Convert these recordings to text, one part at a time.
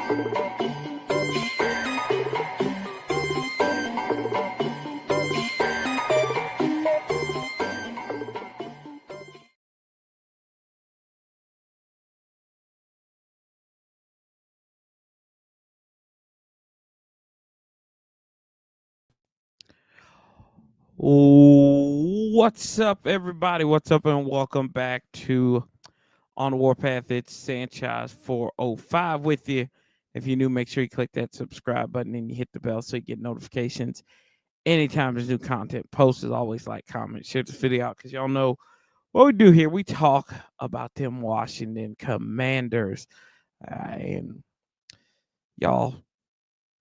What's up, everybody? What's up, and welcome back to On Warpath. It's Sanchez 405 with you. If you're new, make sure you click that subscribe button and you hit the bell so you get notifications anytime there's new content. Post is always like, comment, share this video out because y'all know what we do here. We talk about them Washington Commanders, and y'all,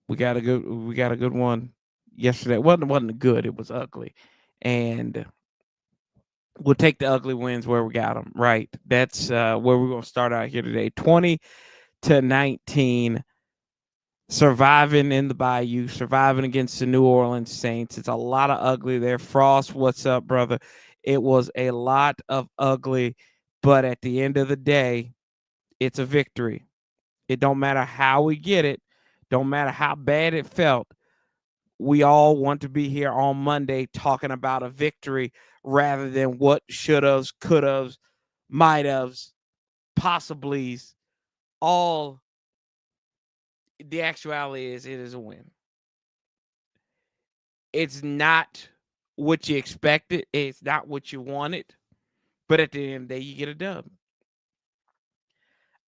we got a good one yesterday. Wasn't good. It was ugly, and we'll take the ugly wins where we got them, right? That's where we're going to start out here today. 20-19, surviving in the Bayou, surviving against the New Orleans Saints. It's a lot of ugly there. Frost, what's up, brother? It was a lot of ugly, but at the end of the day, it's a victory. It don't matter how we get it. Don't matter how bad it felt. We all want to be here on Monday talking about a victory rather than what should haves, could haves, might haves, possiblies. All the actuality is it is a win. It's not what you expected. It's not what you wanted. But at the end of the day, you get a dub.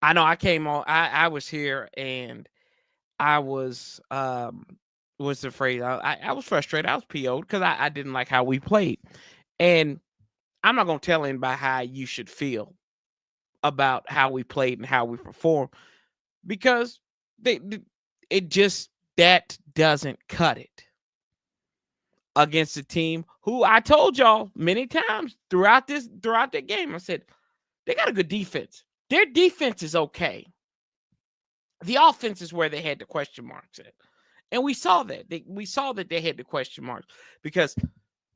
I know I came on, I was here and I was what's the phrase? I was frustrated. I was PO'd because I didn't like how we played. And I'm not going to tell anybody how you should feel about how we played and how we performed because it just that doesn't cut it against a team who I told y'all many times throughout the game. I said they got a good defense. Their defense is okay. The offense is where they had the question marks at. And we saw that. We saw that they had the question marks because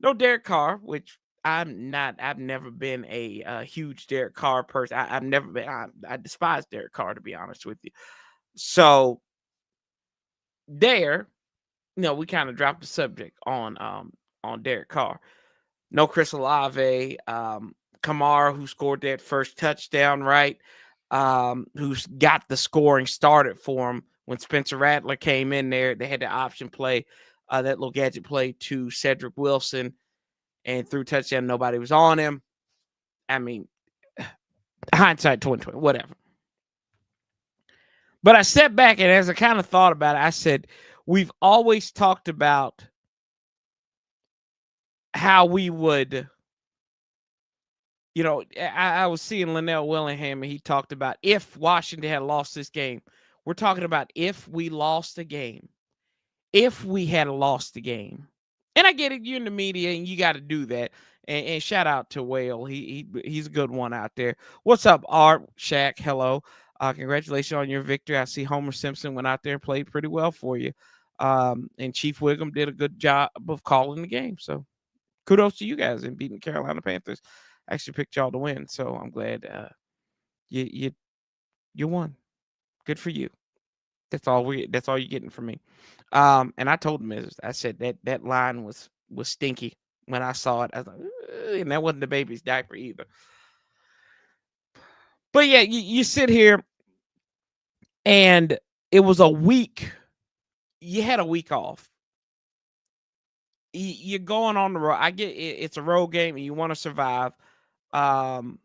no Derek Carr, which I've never been a huge Derek Carr person. I've never been. I despise Derek Carr, to be honest with you. So there, we kind of dropped the subject on Derek Carr. No Chris Olave, Kamara, who scored that first touchdown, right? Who's got the scoring started for him when Spencer Rattler came in there. They had the option play, that little gadget play to Cedric Wilson, and through touchdown, nobody was on him. I mean, hindsight 2020, whatever. But I sat back and as I kind of thought about it, I said, we've always talked about how we would, I was seeing Linnell Willingham and he talked about if Washington had lost this game. We're talking about if we lost the game. If we had lost the game. And I get it, you're in the media and you got to do that. And shout out to Whale. He's a good one out there. What's up, Art? Shaq, hello. Congratulations on your victory. I see Homer Simpson went out there and played pretty well for you. And Chief Wiggum did a good job of calling the game. So kudos to you guys in beating Carolina Panthers. I actually picked y'all to win. So I'm glad you won. Good for you. That's all you're getting from me. And I told him, I said that line was stinky when I saw it. I was like, ugh, and that wasn't the baby's diaper either. But yeah, you sit here and it was a week. You had a week off. You're going on the road. I get it, it's a road game and you want to survive. And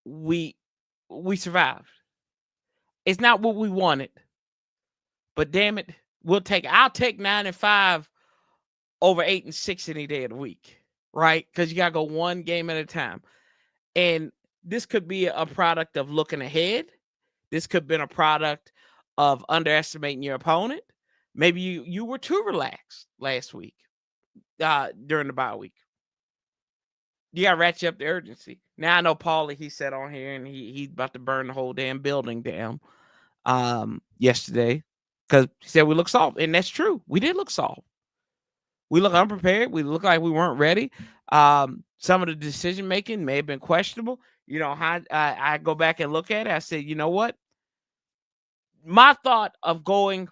we survived. It's not what we wanted, but damn it, I'll take 9-5 over 8-6 any day of the week, right? Because you gotta go one game at a time. And this could be a product of looking ahead. This could have been a product of underestimating your opponent. Maybe you were too relaxed last week during the bye week. You got to ratchet up the urgency. Now I know Paulie, he said on here, and he's about to burn the whole damn building down yesterday because he said we look soft. And that's true. We did look soft. We look unprepared. We look like we weren't ready. Some of the decision making may have been questionable. I go back and look at it. I said, you know what? My thought of going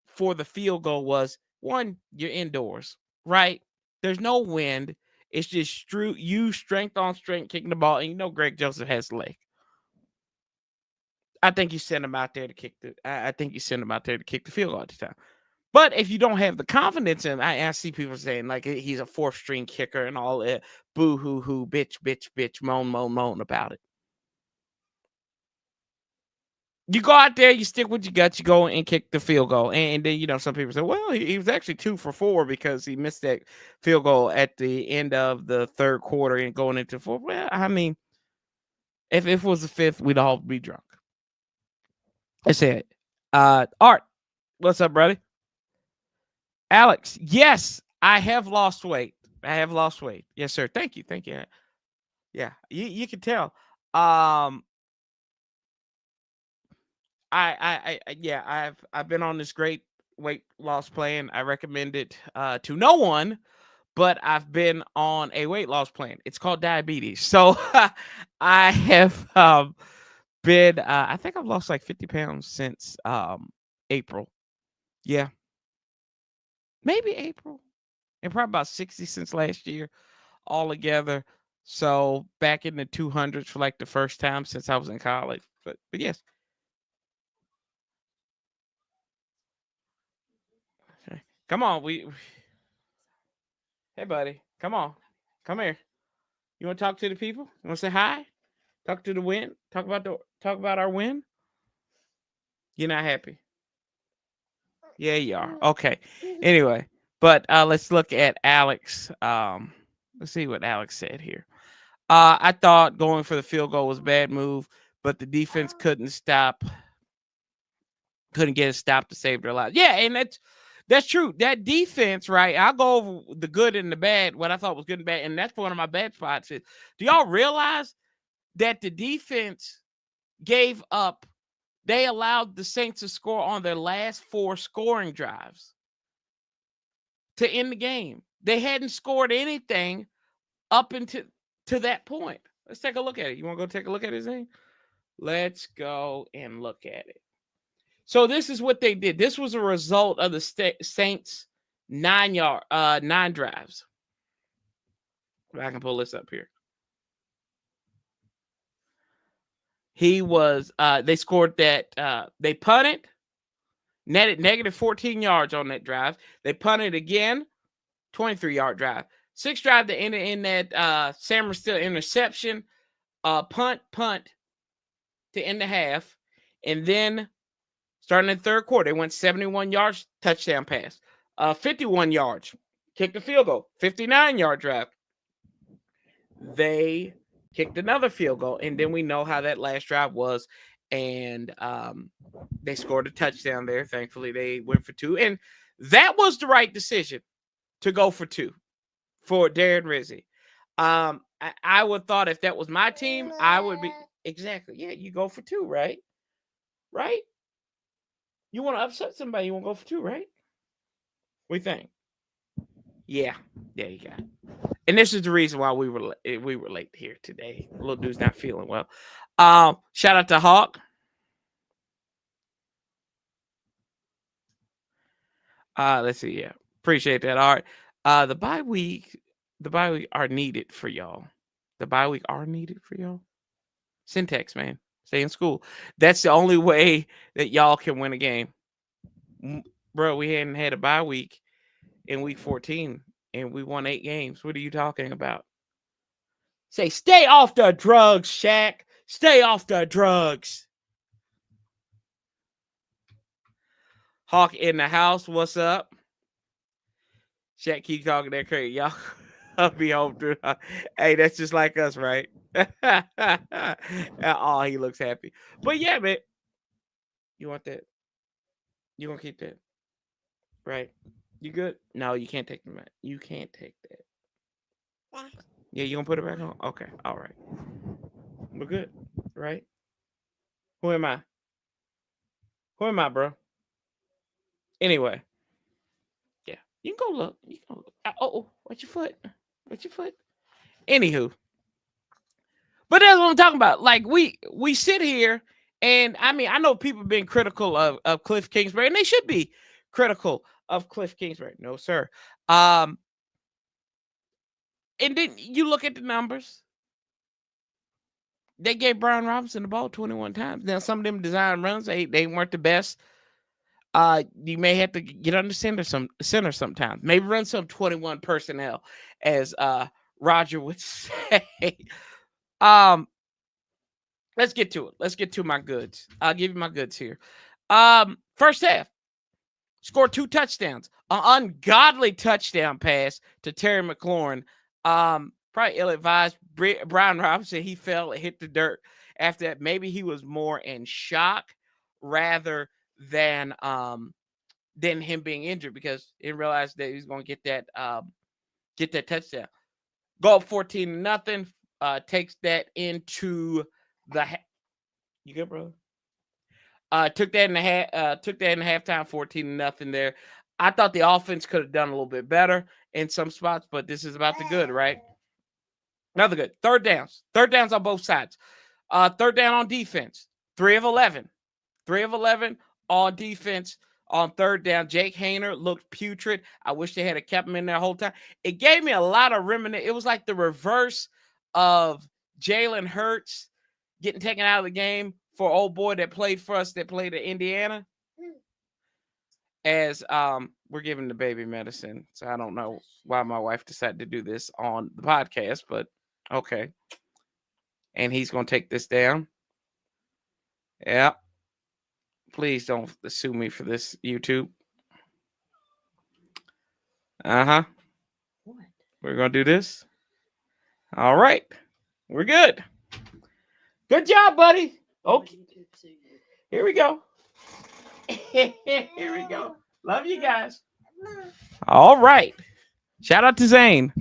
for the field goal was, one, you're indoors, right? There's no wind. It's just you strength on strength kicking the ball. And Greg Joseph has the leg. I think you send him out there to kick I think you send him out there to kick the field goal at the time. But if you don't have the confidence in, I see people saying like he's a fourth string kicker and all that, boo hoo hoo, bitch, bitch, bitch, moan, moan, moan about it. You go out there, you stick with your guts, you go and kick the field goal. And then, some people say, well, he was actually 2 for 4 because he missed that field goal at the end of the third quarter and going into fourth. Well, I mean, if it was the fifth, we'd all be drunk. That's it. Art, what's up, brother? Alex, yes, I have lost weight. I have lost weight. Yes, sir. Thank you. Thank you. Yeah, you can tell. Yeah, I've been on this great weight loss plan. I recommend it to no one, but I've been on a weight loss plan. It's called diabetes. So I have been I think I've lost like 50 pounds since April. Yeah. Maybe April. And probably about 60 since last year all together. So back in the 200s for like the first time since I was in college. But yes. Okay. Come on, hey buddy, come on. Come here. You want to talk to the people? You want to say hi? Talk to the win? Talk about our win? You're not happy. Yeah, you are. Okay. Anyway, but let's look at Alex. Let's see what Alex said here. I thought going for the field goal was a bad move, but the defense couldn't get a stop to save their lives. Yeah, and that's true. That defense, right? I'll go over the good and the bad, what I thought was good and bad, and that's one of my bad spots. Is, do y'all realize that the defense gave up? They allowed the Saints to score on their last 4 scoring drives to end the game. They hadn't scored anything up until to that point. Let's take a look at it. You want to go take a look at his name? Let's go and look at it. So this is what they did. This was a result of the Saints 9 drives. I can pull this up here. They scored that, they punted, netted negative 14 yards on that drive. They punted again, 23-yard drive. 6th drive that ended in that Sam Still interception, punt to end the half. And then starting in the third quarter, they went 71 yards, touchdown pass. 51 yards, kicked a field goal. 59-yard drive. They kicked another field goal, and then we know how that last drive was. And they scored a touchdown there. Thankfully, they went for 2. And that was the right decision to go for 2 for Darren Rizzi. I would thought if that was my team, I would be exactly. Yeah, you go for 2, right? Right? You want to upset somebody, you want to go for 2, right? We think. Yeah, you got it. And this is the reason why we were late here today. Little dude's not feeling well. Shout out to Hawk. Let's see. Yeah, appreciate that, Art. The bye week are needed for y'all. The bye week are needed for y'all. Syntax, man. Stay in school. That's the only way that y'all can win a game. Bro, we hadn't had a bye week in week 14 and we won 8 games. What are you talking about? Say, stay off the drugs, Shaq. Stay off the drugs. Hawk in the house. What's up? Shaq keep talking that crazy. Y'all, I'll be home through. Hey, that's just like us, right? Oh, he looks happy. But yeah, man. You want that? You gonna keep that? Right? You good? No, you can't take them. You can't take that. Yeah, you gonna put it back on? Okay, all right. We're good, right? Who am I? Who am I, bro? Anyway, yeah. You can go look. You can go look. What's your foot? What's your foot? Anywho, but that's what I'm talking about. Like we sit here, and I mean, I know people being critical of Cliff Kingsbury, and they should be critical of Cliff Kingsbury. No, sir. Um, and then you look at the numbers. They gave Brian Robinson the ball 21 times. Now, some of them design runs, they weren't the best. You may have to get under center sometimes. Maybe run some 21 personnel, as Roger would say. Let's get to it. Let's get to my goods. I'll give you my goods here. First half, scored 2 touchdowns. An ungodly touchdown pass to Terry McLaurin. Probably ill-advised. Brian Robinson, he fell and hit the dirt. After that, maybe he was more in shock rather than him being injured, because he realized that he's going to get that touchdown. Go up 14-0. Takes that into the you good, brother? Took that in the halftime, 14-0 there. I thought the offense could have done a little bit better in some spots, but this is about the good, right? Another good. Third downs on both sides. Third down on defense, 3 of 11. 3 of 11 on defense on third down. Jake Hayner looked putrid. I wish they had kept him in there the whole time. It gave me a lot of It was like the reverse of Jalen Hurts getting taken out of the game for old boy that played for us, that played at Indiana. As we're giving the baby medicine. So I don't know why my wife decided to do this on the podcast, but okay. And he's going to take this down. Yeah. Please don't sue me for this, YouTube. Uh-huh. What? We're going to do this. All right. We're good. Good job, buddy. Okay. Here we go. Here we go. Love you guys. All right. Shout out to Zane.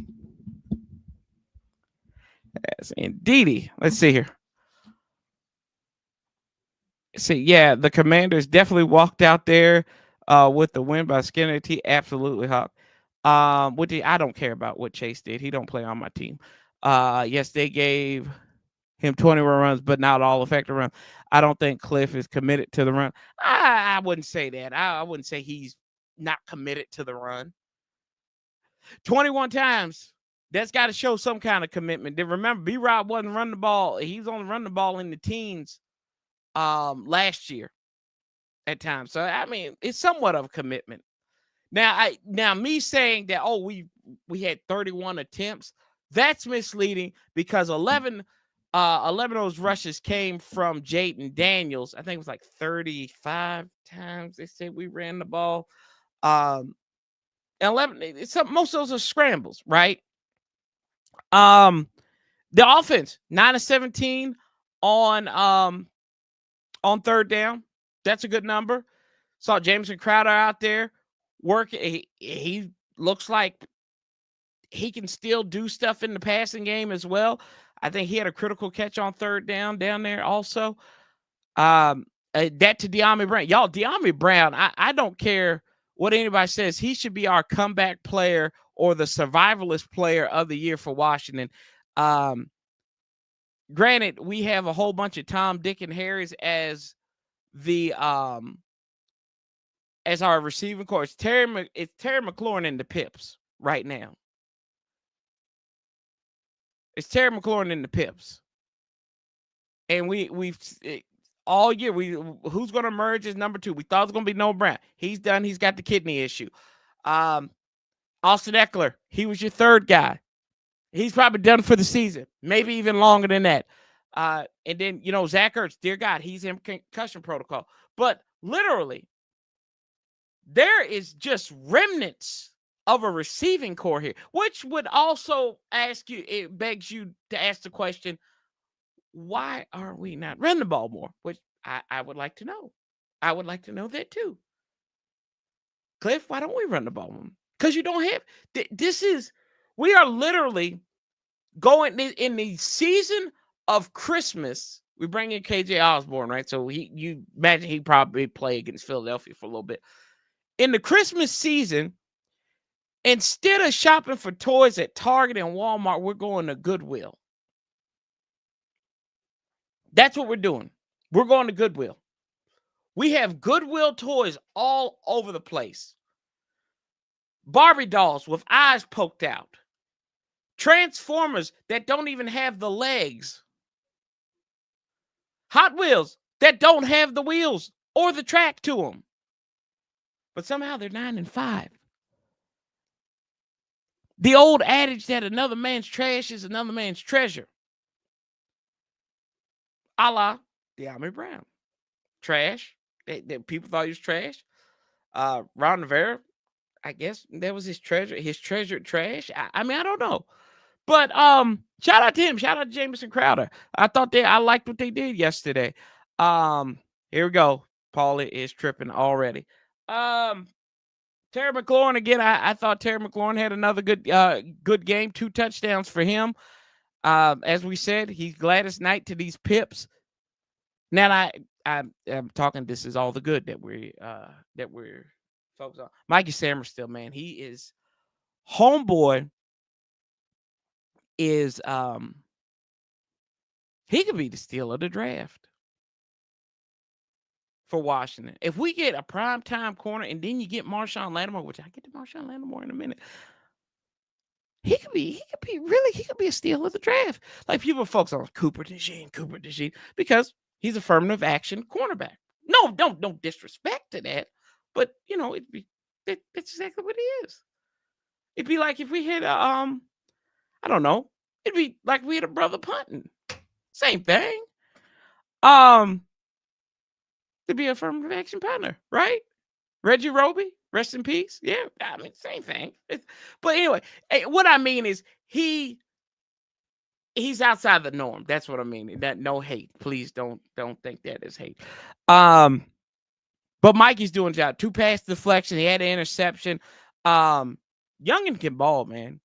Yes, indeedy. Let's see here. See, yeah, the Commanders definitely walked out there with the win by Skinner T. Absolutely, Hawk. I don't care about what Chase did. He don't play on my team. Yes, they gave him 21 runs, but not all effective runs. I don't think Cliff is committed to the run. I wouldn't say that. I wouldn't say he's not committed to the run. 21 times. That's got to show some kind of commitment. Then remember, B-Rob wasn't running the ball. He's only running the ball in the teens last year at times. So I mean, it's somewhat of a commitment. Now me saying that, we had 31 attempts, that's misleading, because 11 of those rushes came from Jaden Daniels. I think it was like 35 times they said we ran the ball. 11, most of those are scrambles, right? The offense, 9 of 17 on third down. That's a good number. Saw Jameson Crowder out there working. He looks like he can still do stuff in the passing game as well. I think he had a critical catch on third down there also. That to De'Ami Brown. Y'all, De'Ami Brown, I don't care what anybody says. He should be our comeback player or the survivalist player of the year for Washington. Granted, we have a whole bunch of Tom, Dick, and Harrys as as our receiving core. It's Terry McLaurin and the Pips right now. It's Terry McLaurin and the Pips. And we've all year, who's going to emerge as number 2? We thought it was going to be Noah Brown. He's done. He's got the kidney issue. Austin Eckler, he was your third guy. He's probably done for the season, maybe even longer than that. And then, Zach Ertz, dear God, he's in concussion protocol. But literally, there is just remnants of a receiving core here, which would also it begs you to ask the question, why are we not running the ball more? Which I would like to know. I would like to know that too. Cliff, why don't we run the ball more? Because you don't have, we are literally going in the season of Christmas. We bring in KJ Osborne, right? So you imagine he probably play against Philadelphia for a little bit. In the Christmas season, Instead of shopping for toys at Target and Walmart, we're going to Goodwill. That's what we're doing. We're going to Goodwill. We have Goodwill toys all over the place. Barbie dolls with eyes poked out. Transformers that don't even have the legs. Hot Wheels that don't have the wheels or the track to them. But somehow they're 9 and 5. The old adage that another man's trash is another man's treasure. A la De'Ami Brown. Trash. People thought he was trash. Ron Rivera, I guess that was his treasure, his treasured trash. I mean, I don't know. But shout out to him. Shout out to Jamison Crowder. I liked what they did yesterday. Here we go. Paulie is tripping already. Terry McLaurin again. I thought Terry McLaurin had another good game. 2 touchdowns for him. As we said, he's Gladys Knight to these Pips. Now I'm talking. This is all the good that we're focused on. Mikey Samerstill, man, he is homeboy. Is he could be the steal of the draft for Washington. If we get a primetime corner and then you get Marshawn Lattimore, which I get to Marshawn Lattimore in a minute, he could be a steal of the draft. Like people focus on Cooper DeJean, because he's affirmative action cornerback. No disrespect to that, but that's exactly what he is. It'd be like if we had I don't know. It'd be like we had a brother punting. Same thing. To be affirmative action partner, right? Reggie Roby, rest in peace. Yeah, I mean, same thing. But anyway, what I mean is he's outside the norm. That's what I mean. That no hate. Please don't think that is hate. But Mikey's doing a job. 2 pass deflection. He had an interception. Youngin can ball, man.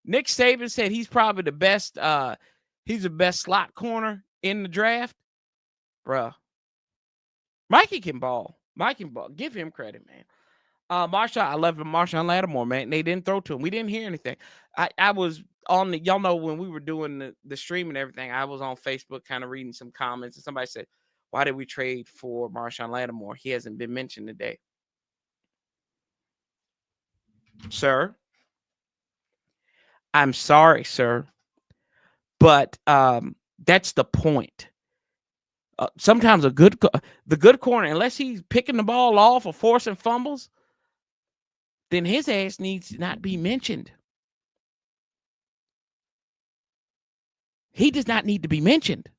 Nick Saban said he's probably the best. He's the best slot corner in the draft, bruh. Mikey can ball. Give him credit, man. Marshawn, I love Marshawn Lattimore, man. They didn't throw to him. We didn't hear anything. I was on the, y'all know when we were doing the stream and everything, I was on Facebook kind of reading some comments, and somebody said, why did we trade for Marshawn Lattimore? He hasn't been mentioned today. Sir, I'm sorry, sir, but that's the point. Sometimes the good corner, unless he's picking the ball off or forcing fumbles, then his ass needs to not be mentioned. He does not need to be mentioned.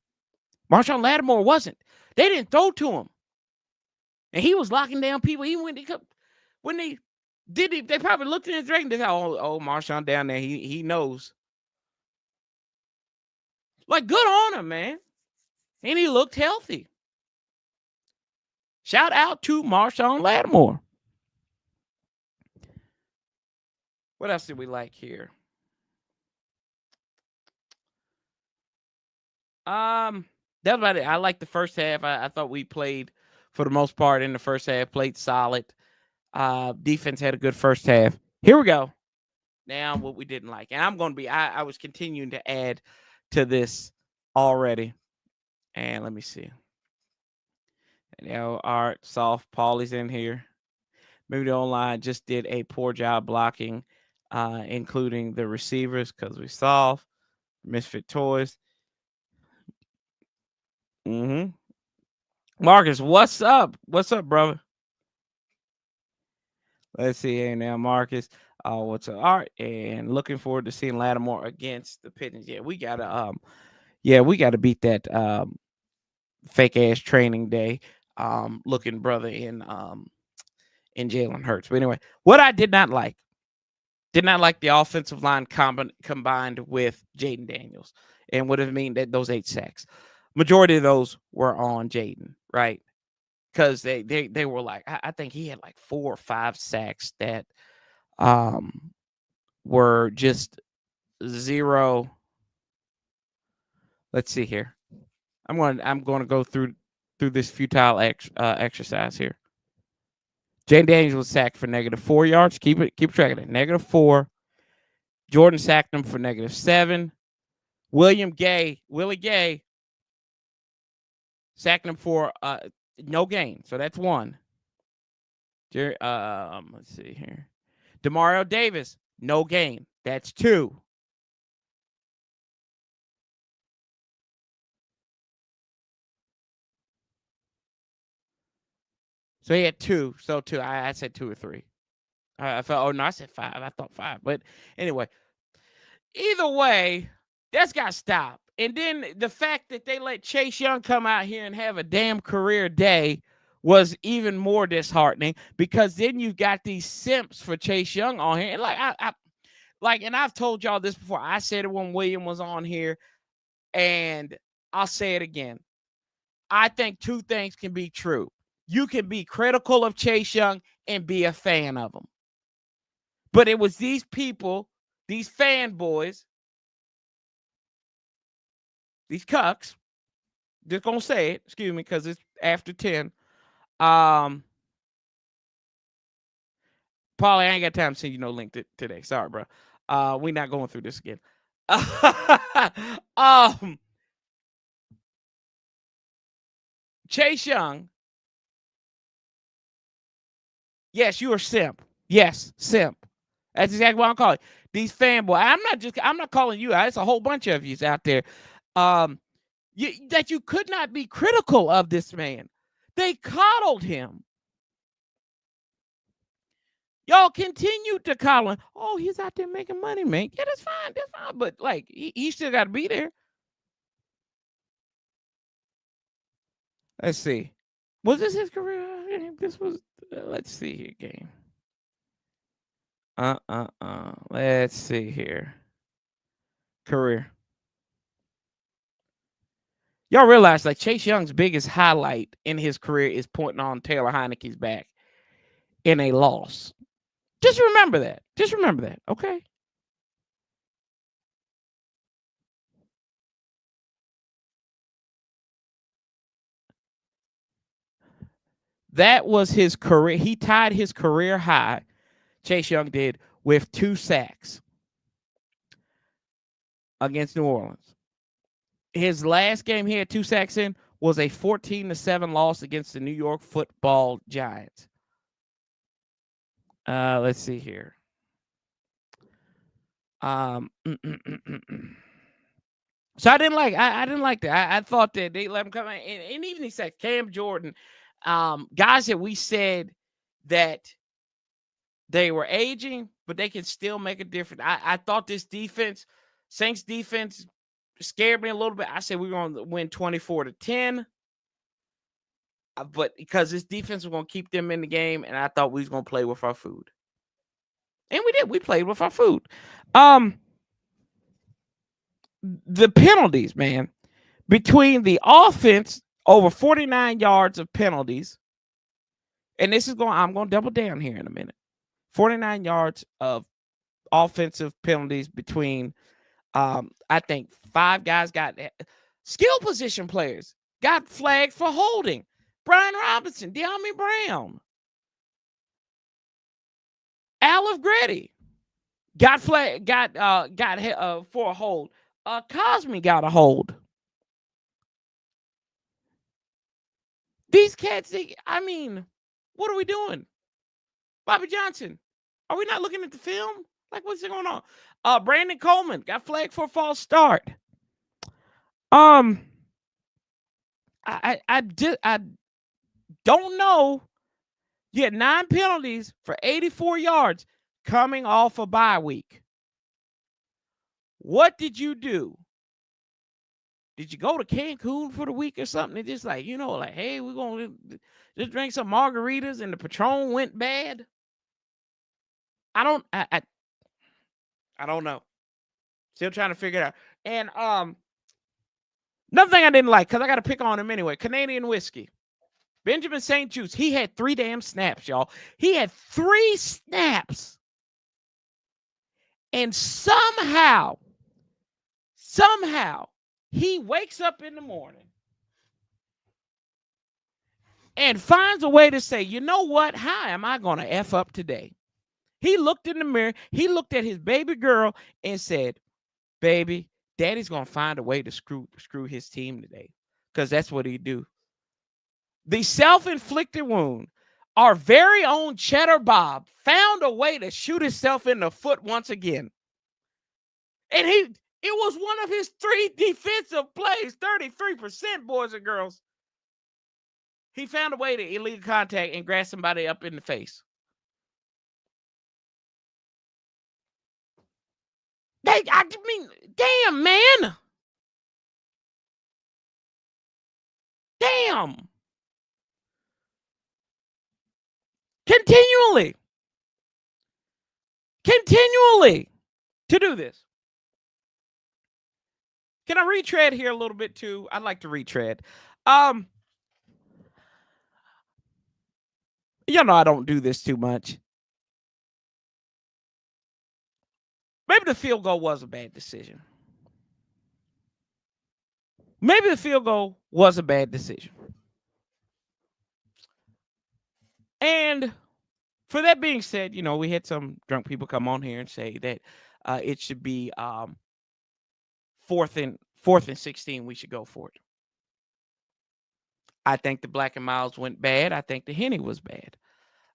Marshawn Lattimore wasn't. They didn't throw to him, and he was locking down people. Even when they did it, they probably looked in his direction. They said, "Oh, Marshawn down there. He knows." Like, good on him, man. And he looked healthy. Shout out to Marshawn Lattimore. What else did we like here? That's about it. I like the first half. I thought we played, for the most part, in the first half, played solid. Defense had a good first half. Here we go. Now what we didn't like. And I'm going to be, I was continuing to add to this already. And let me see. Art, Soft, Paulie's in here. Maybe the online just did a poor job blocking, including the receivers, because we saw Misfit Toys. Marcus, what's up? What's up, brother? Let's see here now, Marcus. What's up? All right, and looking forward to seeing Lattimore against the Pigeons. Yeah, we gotta beat that fake ass training day looking brother in Jalen Hurts. But anyway, what I did not like the offensive line combined with Jaden Daniels, and what does it mean that those 8 sacks? Majority of those were on Jaden, right? Because they were like, I think he had like 4 or 5 sacks that were just zero. Let's see here. I'm going to go through this futile exercise here. Jane Daniels was sacked for -4 yards. Keep track of it. -4. Jordan sacked him for -7. Willie Gay sacked him for no gain. So that's 1. Let's see here. Demario Davis, no gain. That's 2. So he had 2. So 2. I said 2 or 3. I felt. Oh no, I said 5. I thought 5. But anyway, either way, that's got to stop. And then the fact that they let Chase Young come out here and have a damn career day was even more disheartening, because then you've got these simps for Chase Young on here. Like, and I've told y'all this before. I said it when William was on here, and I'll say it again. I think 2 things can be true. You can be critical of Chase Young and be a fan of him. But it was these people, these fanboys, these cucks, just gonna say it, excuse me, because it's after 10. Paulie, I ain't got time to send you no link today. Sorry, bro. We're not going through this again. Chase Young. Yes, you are simp. Yes, simp. That's exactly what I'm calling these fanboys. I'm not calling you out. It's a whole bunch of yous out there. That you could not be critical of this man. They coddled him. Y'all continue to coddle him. Oh, he's out there making money, man. Yeah, that's fine. That's fine. But like, he still got to be there. Let's see. Was this his career? This was. Let's see here, game. Let's see here. Career. Y'all realize, like, Chase Young's biggest highlight in his career is pointing on Taylor Heineke's back in a loss. Just remember that. Just remember that, okay? That was his career. He tied his career high, Chase Young did, with 2 sacks against New Orleans. His last game he had 2 sacks in was a 14-7 loss against the New York Football Giants. Let's see here. So I didn't like that. I thought that they let him come in, and even he said Cam Jordan, guys that we said that they were aging, but they can still make a difference. I thought this defense, Saints defense, scared me a little bit. I said we were going to win 24-10. But because this defense was going to keep them in the game, and I thought we was going to play with our food. And we did. We played with our food. The penalties, man, between the offense, over 49 yards of penalties, and I'm going to double down here in a minute. 49 yards of offensive penalties between, I think 5 guys got skill position players got flagged for holding. Brian Robinson, De'Ami Brown, Alif Grady got flagged, got for a hold. Cosme got a hold. These cats, what are we doing? Bobby Johnson, are we not looking at the film? Like, what's going on? Brandon Coleman got flagged for a false start. I don't know. You had 9 penalties for 84 yards coming off a bye week. What did you do? Did you go to Cancun for the week or something? It's just like, hey, we're going to just drink some margaritas and the Patron went bad. I don't know. Still trying to figure it out. And another thing I didn't like, because I got to pick on him anyway, Canadian whiskey. Benjamin St. Juste, he had 3 damn snaps, y'all. He had 3 snaps. And somehow, he wakes up in the morning and finds a way to say, you know what? How am I going to F up today? He looked in the mirror. He looked at his baby girl and said, baby, daddy's going to find a way to screw his team today, because that's what he do. The self-inflicted wound. Our very own Cheddar Bob found a way to shoot himself in the foot once again. And it was one of his 3 defensive plays, 33%, boys and girls. He found a way to illegal contact and grab somebody up in the face. I mean, damn, man. Damn. Continually to do this. Can I retread here a little bit too? I'd like to retread. You know I don't do this too much. Maybe the field goal was a bad decision. Maybe the field goal was a bad decision. And for that being said, you know, we had some drunk people come on here and say that it should be 4th and 16. We should go for it. I think the Black and Miles went bad. I think the Henny was bad.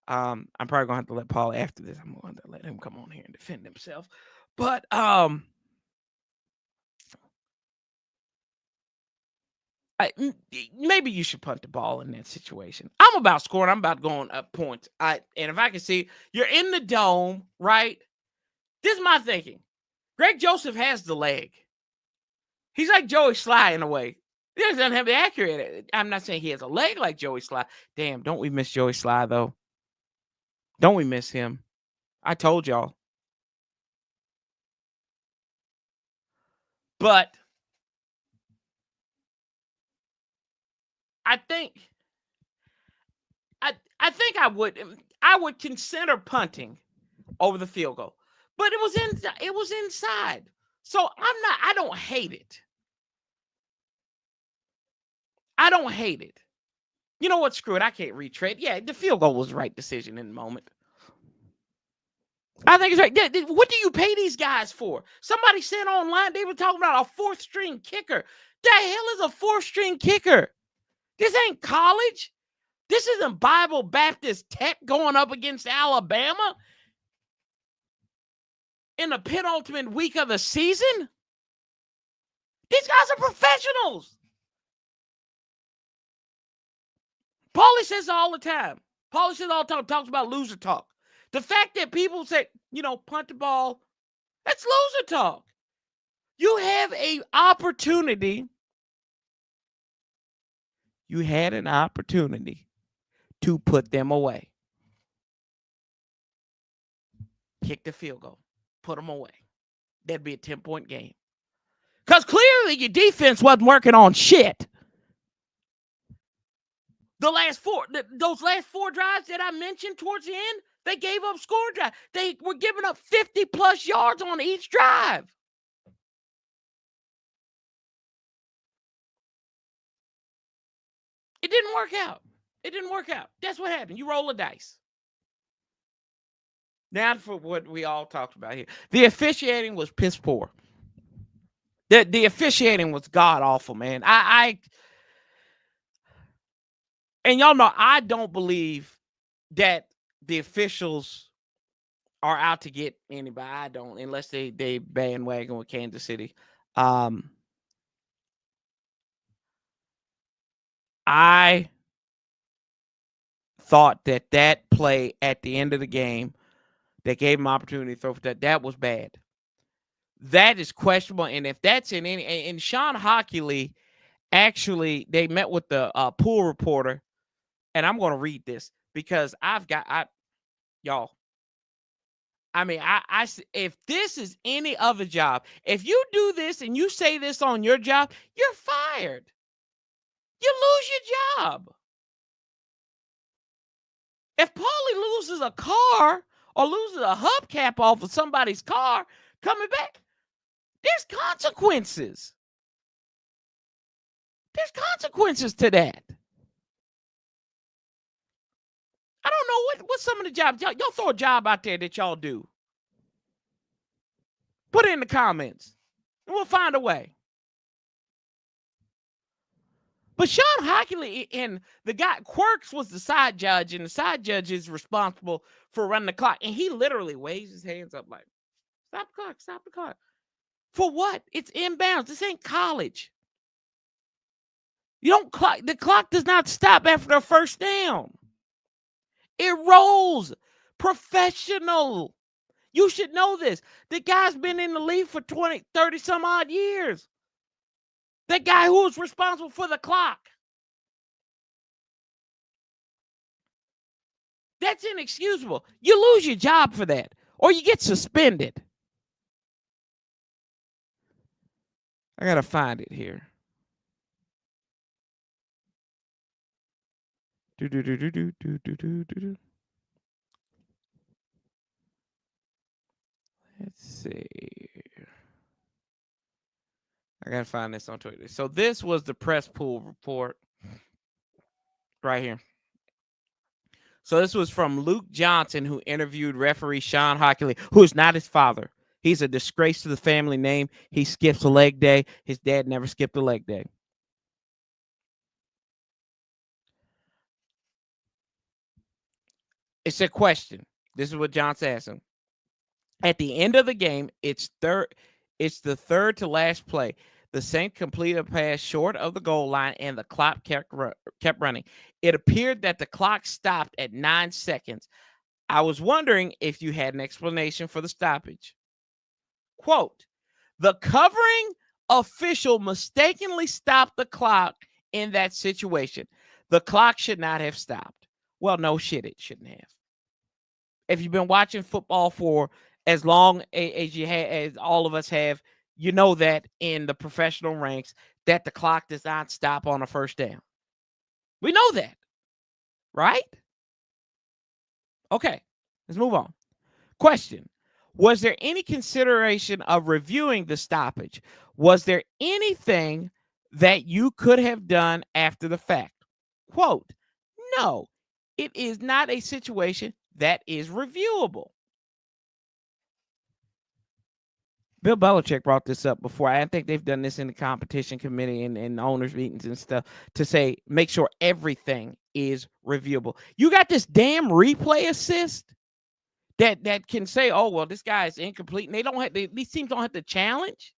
I'm probably gonna have to let Paul after this. I'm going to let him come on here and defend himself. But maybe you should punt the ball in that situation. I'm about scoring. I'm about going up points. And if I can see, you're in the dome, right? This is my thinking. Greg Joseph has the leg. He's like Joey Sly in a way. He doesn't have the accurate. I'm not saying he has a leg like Joey Sly. Damn, don't we miss Joey Sly, though? Don't we miss him? I told y'all. But I think I would consider punting over the field goal. But it was inside. So I don't hate it. I don't hate it. You know what? Screw it. I can't retread. Yeah, the field goal was the right decision in the moment. I think it's right. Yeah, what do you pay these guys for? Somebody said online they were talking about a 4th string kicker. The hell is a 4th string kicker? This ain't college. This isn't Bible Baptist Tech going up against Alabama in the penultimate week of the season. These guys are professionals. Paulie says all the time. Paulie says all the time, talks about loser talk. The fact that people say, you know, punt the ball, that's loser talk. You have an opportunity. You had an opportunity to put them away. Kick the field goal. Put them away. That'd be a 10-point game. Because clearly your defense wasn't working on shit. Those last 4 drives that I mentioned towards the end, they gave up score drive. They were giving up 50-plus yards on each drive. It didn't work out. That's what happened. You roll the dice. Now for what we all talked about here. The officiating was piss poor. The officiating was god awful, man. And y'all know I don't believe that the officials are out to get anybody. I don't, unless they bandwagon with Kansas City. I thought that play at the end of the game that gave him opportunity to throw for that was bad. That is questionable. And if that's in any, and Sean Hockley, actually, they met with the pool reporter, and I'm going to read this because y'all. I mean, if this is any other job, if you do this and you say this on your job, you're fired. You lose your job. If Paulie loses a car or loses a hubcap off of somebody's car coming back, there's consequences. There's consequences to that. know what's some of the jobs. Y'all throw a job out there that y'all do. Put it in the comments. And we'll find a way. But Sean Hockley and the guy Quirks was the side judge, and the side judge is responsible for running the clock. And he literally waves his hands up like, stop the clock, stop the clock. For what? It's inbounds. This ain't college. You don't clock. The clock does not stop after the first down. It rolls. Professional. You should know this. The guy's been in the league for 20, 30 some odd years. That guy who was responsible for the clock. That's inexcusable. You lose your job for that, or you get suspended. I gotta find it here. Let's see. I gotta find this on Twitter. So this was the press pool report right here. So this was from Luke Johnson, who interviewed referee Sean Hockley, who is not his father. He's a disgrace to the family name. He skips a leg day. His dad never skipped a leg day. It's a question. This is what Johnson asked him. At the end of the game, it's the third to last play. The Saints completed a pass short of the goal line, and the clock kept running. It appeared that the clock stopped at 9 seconds. I was wondering if you had an explanation for the stoppage. Quote, the covering official mistakenly stopped the clock in that situation. The clock should not have stopped. Well, no shit, it shouldn't have. If you've been watching football for as long as you have, as all of us have, you know that in the professional ranks that the clock does not stop on a first down. We know that, right? Okay, let's move on. Question. Was there any consideration of reviewing the stoppage? Was there anything that you could have done after the fact? Quote, no, it is not a situation that is reviewable. Bill Belichick brought this up before. I think they've done this in the competition committee and owners meetings and stuff to say, make sure everything is reviewable. You got this damn replay assist that can say, oh, well, this guy is incomplete. And these teams don't have to challenge.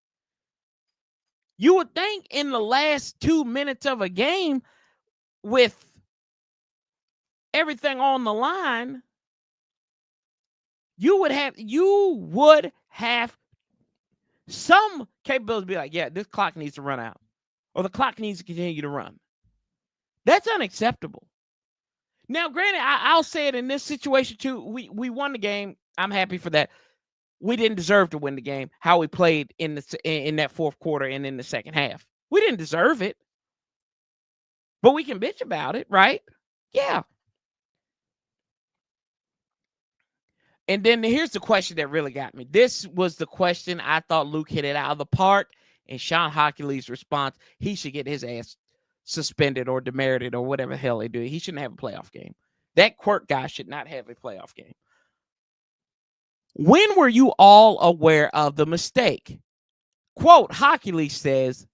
You would think in the last 2 minutes of a game with everything on the line, you would have some capability to be like, yeah, this clock needs to run out, or the clock needs to continue to run. That's unacceptable. Now, granted, I'll say it in this situation too. We won the game. I'm happy for that. We didn't deserve to win the game. How we played in that fourth quarter and in the second half, we didn't deserve it. But we can bitch about it, right? Yeah. And then here's the question that really got me. This was the question I thought Luke hit it out of the park. And Sean Hockley's response, he should get his ass suspended or demerited or whatever the hell they do. He shouldn't have a playoff game. That Quirk guy should not have a playoff game. When were you all aware of the mistake? Quote, Hockley says,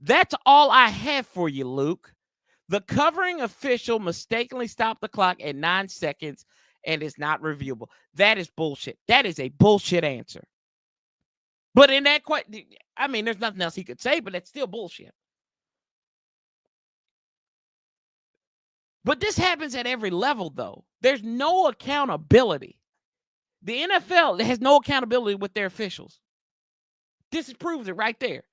that's all I have for you, Luke. The covering official mistakenly stopped the clock at 9 seconds and is not reviewable. That is bullshit. That is a bullshit answer. But in that question, I mean, there's nothing else he could say, but that's still bullshit. But this happens at every level, though. There's no accountability. The NFL has no accountability with their officials. This proves it right there.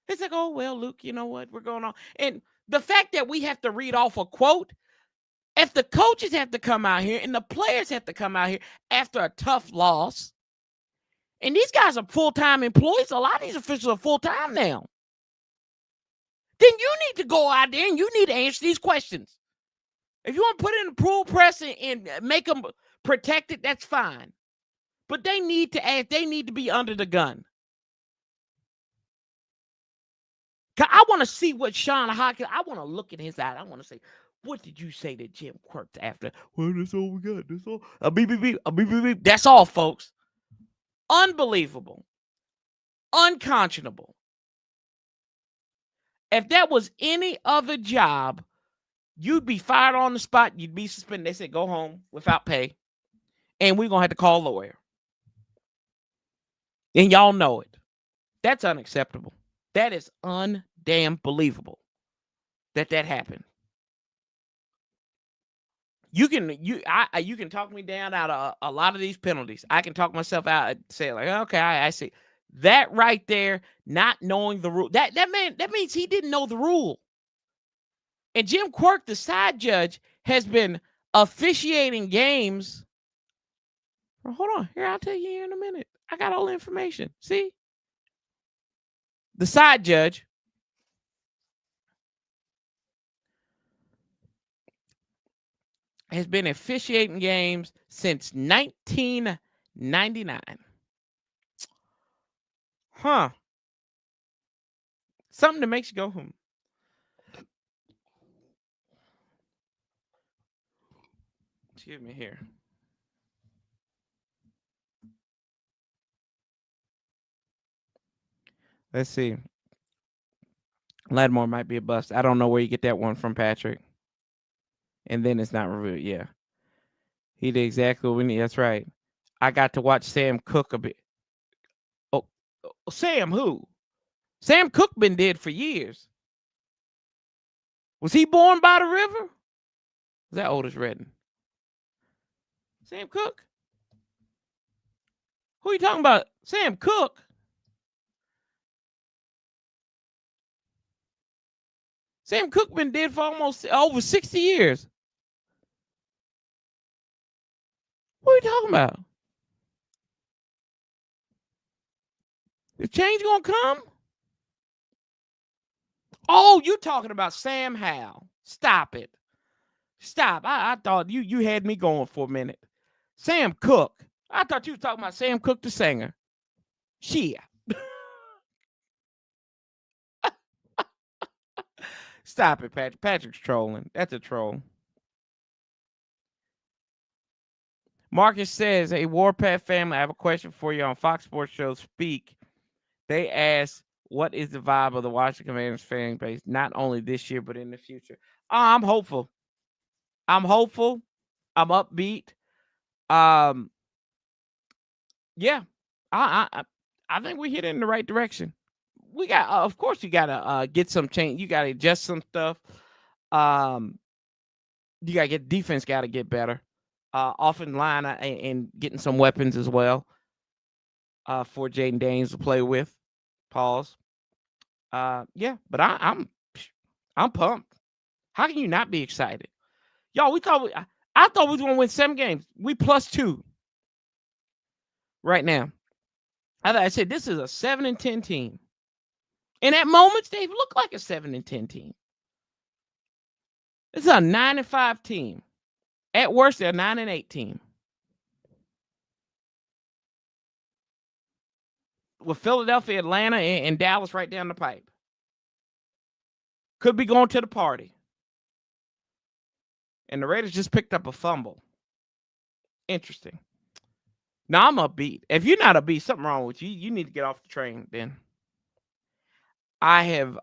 It's like, oh, well, Luke, you know what? We're going on. And the fact that we have to read off a quote, if the coaches have to come out here and the players have to come out here after a tough loss, and these guys are full-time employees, a lot of these officials are full-time now, then you need to go out there and you need to answer these questions. If you want to put it in the pool press and make them protected, that's fine. But they need to ask, they need to be under the gun. I want to see what Sean Hockley, I want to look in his eye. I want to say, What did you say to Jim Quirk after? Well, that's all we got. That's all. A beep, beep, beep, a beep, beep, beep. That's all, folks. Unbelievable. Unconscionable. If that was any other job, you'd be fired on the spot. You'd be suspended. They said, go home without pay. And we're going to have to call a lawyer. And y'all know it. That's unacceptable. That is undamn believable that happened. You can talk me down out of a lot of these penalties. I can talk myself out and say, like, okay, I see. That right there, not knowing the rule. That means he didn't know the rule. And Jim Quirk, the side judge, has been officiating games. Well, hold on. Here, I'll tell you here in a minute. I got all the information. See? The side judge has been officiating games since 1999. Huh. Something that makes you go, Excuse me here. Let's see. Lattimore might be a bust. I don't know where you get that one from, Patrick. And then it's not reviewed. Yeah. He did exactly what we need. That's right. I got to watch Sam Cooke a bit. Oh, Sam who? Sam Cooke been dead for years. Was he born by the river? Was that Otis Redding? Sam Cooke? Who are you talking about? Sam Cooke? Sam Cooke been dead for almost over 60 years. What are you talking about? Is change gonna come? Oh, you talking about Sam Howell. Stop it. Stop. I thought you had me going for a minute. Sam Cooke. I thought you were talking about Sam Cooke, the singer. Shit. Stop it, Patrick. Patrick's trolling. That's a troll. Marcus says, hey, Warpath family, I have a question for you on Fox Sports Show Speak. They asked, what is the vibe of the Washington Commanders fan base, not only this year, but in the future? I'm hopeful. I'm upbeat. Yeah, I think we hit it in the right direction. We got, of course, you gotta get some change. You gotta adjust some stuff. You gotta get defense. Got to get better. Offensive line and getting some weapons as well. For Jaden Daniels to play with. Pause. Yeah, but I'm pumped. How can you not be excited? Y'all, I thought we was gonna win 7 games. We +2 right now. I said this is a 7-10 team. And at moments, they've looked like a 7-10 team. This is a 9-5 team. At worst, they're a 9-8 team. With Philadelphia, Atlanta, and Dallas right down the pipe. Could be going to the party. And the Raiders just picked up a fumble. Interesting. Now, I'm upbeat. If you're not upbeat, something wrong with you. You need to get off the train then. I have,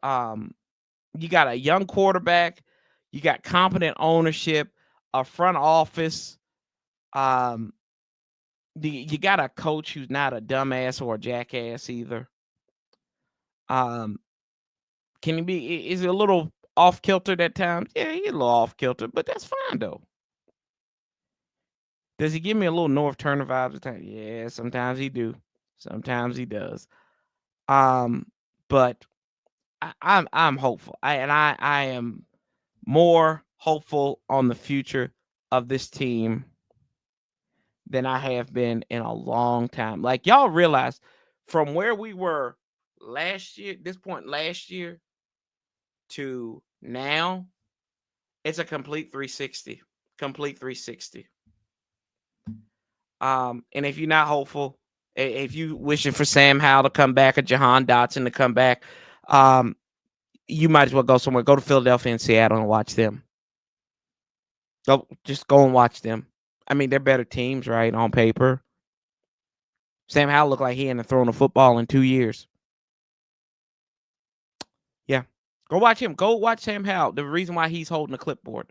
you got a young quarterback. You got competent ownership, a front office. You got a coach who's not a dumbass or a jackass either. Can he be? Is it a little off kilter at times? Yeah, he's a little off kilter, but that's fine though. Does he give me a little North Turner vibes at times? Yeah, sometimes he do. Sometimes he does. But I'm hopeful. I am more hopeful on the future of this team than I have been in a long time. Like, y'all realize from where we were last year, this point last year to now, it's a complete 360. Complete 360. And if you're not hopeful, if you wishing for Sam Howell to come back or Jahan Dotson to come back, you might as well go somewhere. Go to Philadelphia and Seattle and watch them. Just go and watch them. I mean, they're better teams, right? On paper. Sam Howell looked like he hadn't thrown a football in 2 years. Yeah. Go watch him. Go watch Sam Howell. The reason why he's holding a clipboard.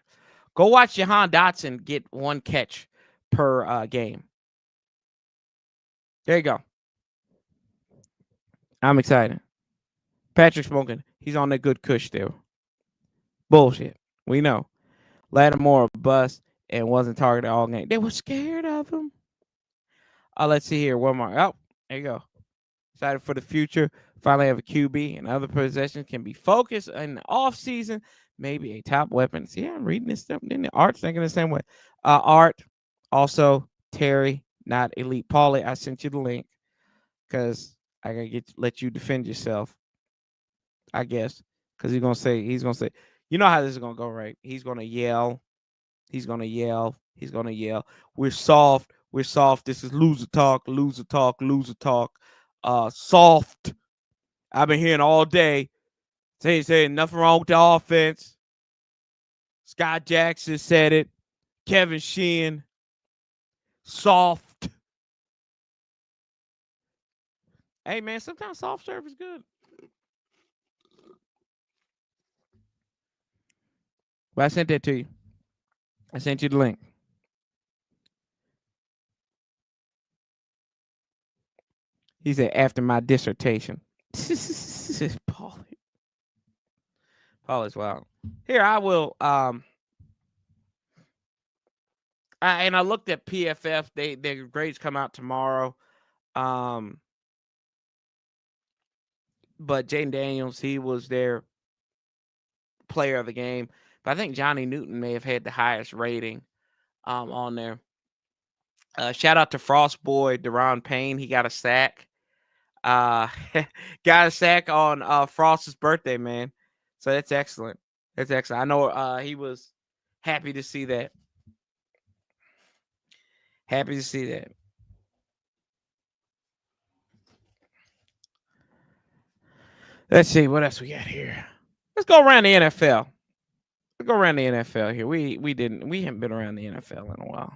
Go watch Jahan Dotson get 1 catch per game. There you go. I'm excited. Patrick smoking. He's on that good kush there. Bullshit. We know. Lattimore bust and wasn't targeted all game. They were scared of him. Let's see here. One more. Oh, there you go. Excited for the future. Finally have a QB and other possessions can be focused in the off season. Maybe a top weapon. See, I'm reading this stuff. Then the Art's thinking the same way. Art, also Terry, not Elite Paulie. I sent you the link because I gotta let you defend yourself. I guess because he's gonna say, you know how this is gonna go, right? He's gonna yell. He's gonna yell. He's gonna yell. We're soft. We're soft. This is loser talk. Loser talk. Loser talk. Soft. I've been hearing all day saying nothing wrong with the offense. Scott Jackson said it. Kevin Sheehan. Soft. Hey man, sometimes soft serve is good. But I sent that to you. I sent you the link. He said after my dissertation. Paul. Paul is wild. Here I will. And I looked at PFF. Their grades come out tomorrow. But Jaden Daniels, he was their player of the game. But I think Johnny Newton may have had the highest rating on there. Shout out to Frost Boy, Deron Payne. He got a sack. Got a sack on Frost's birthday, man. So that's excellent. That's excellent. I know he was happy to see that. Happy to see that. Let's see what else we got here. Let's go around the NFL. Let's go around the NFL here. We haven't been around the NFL in a while.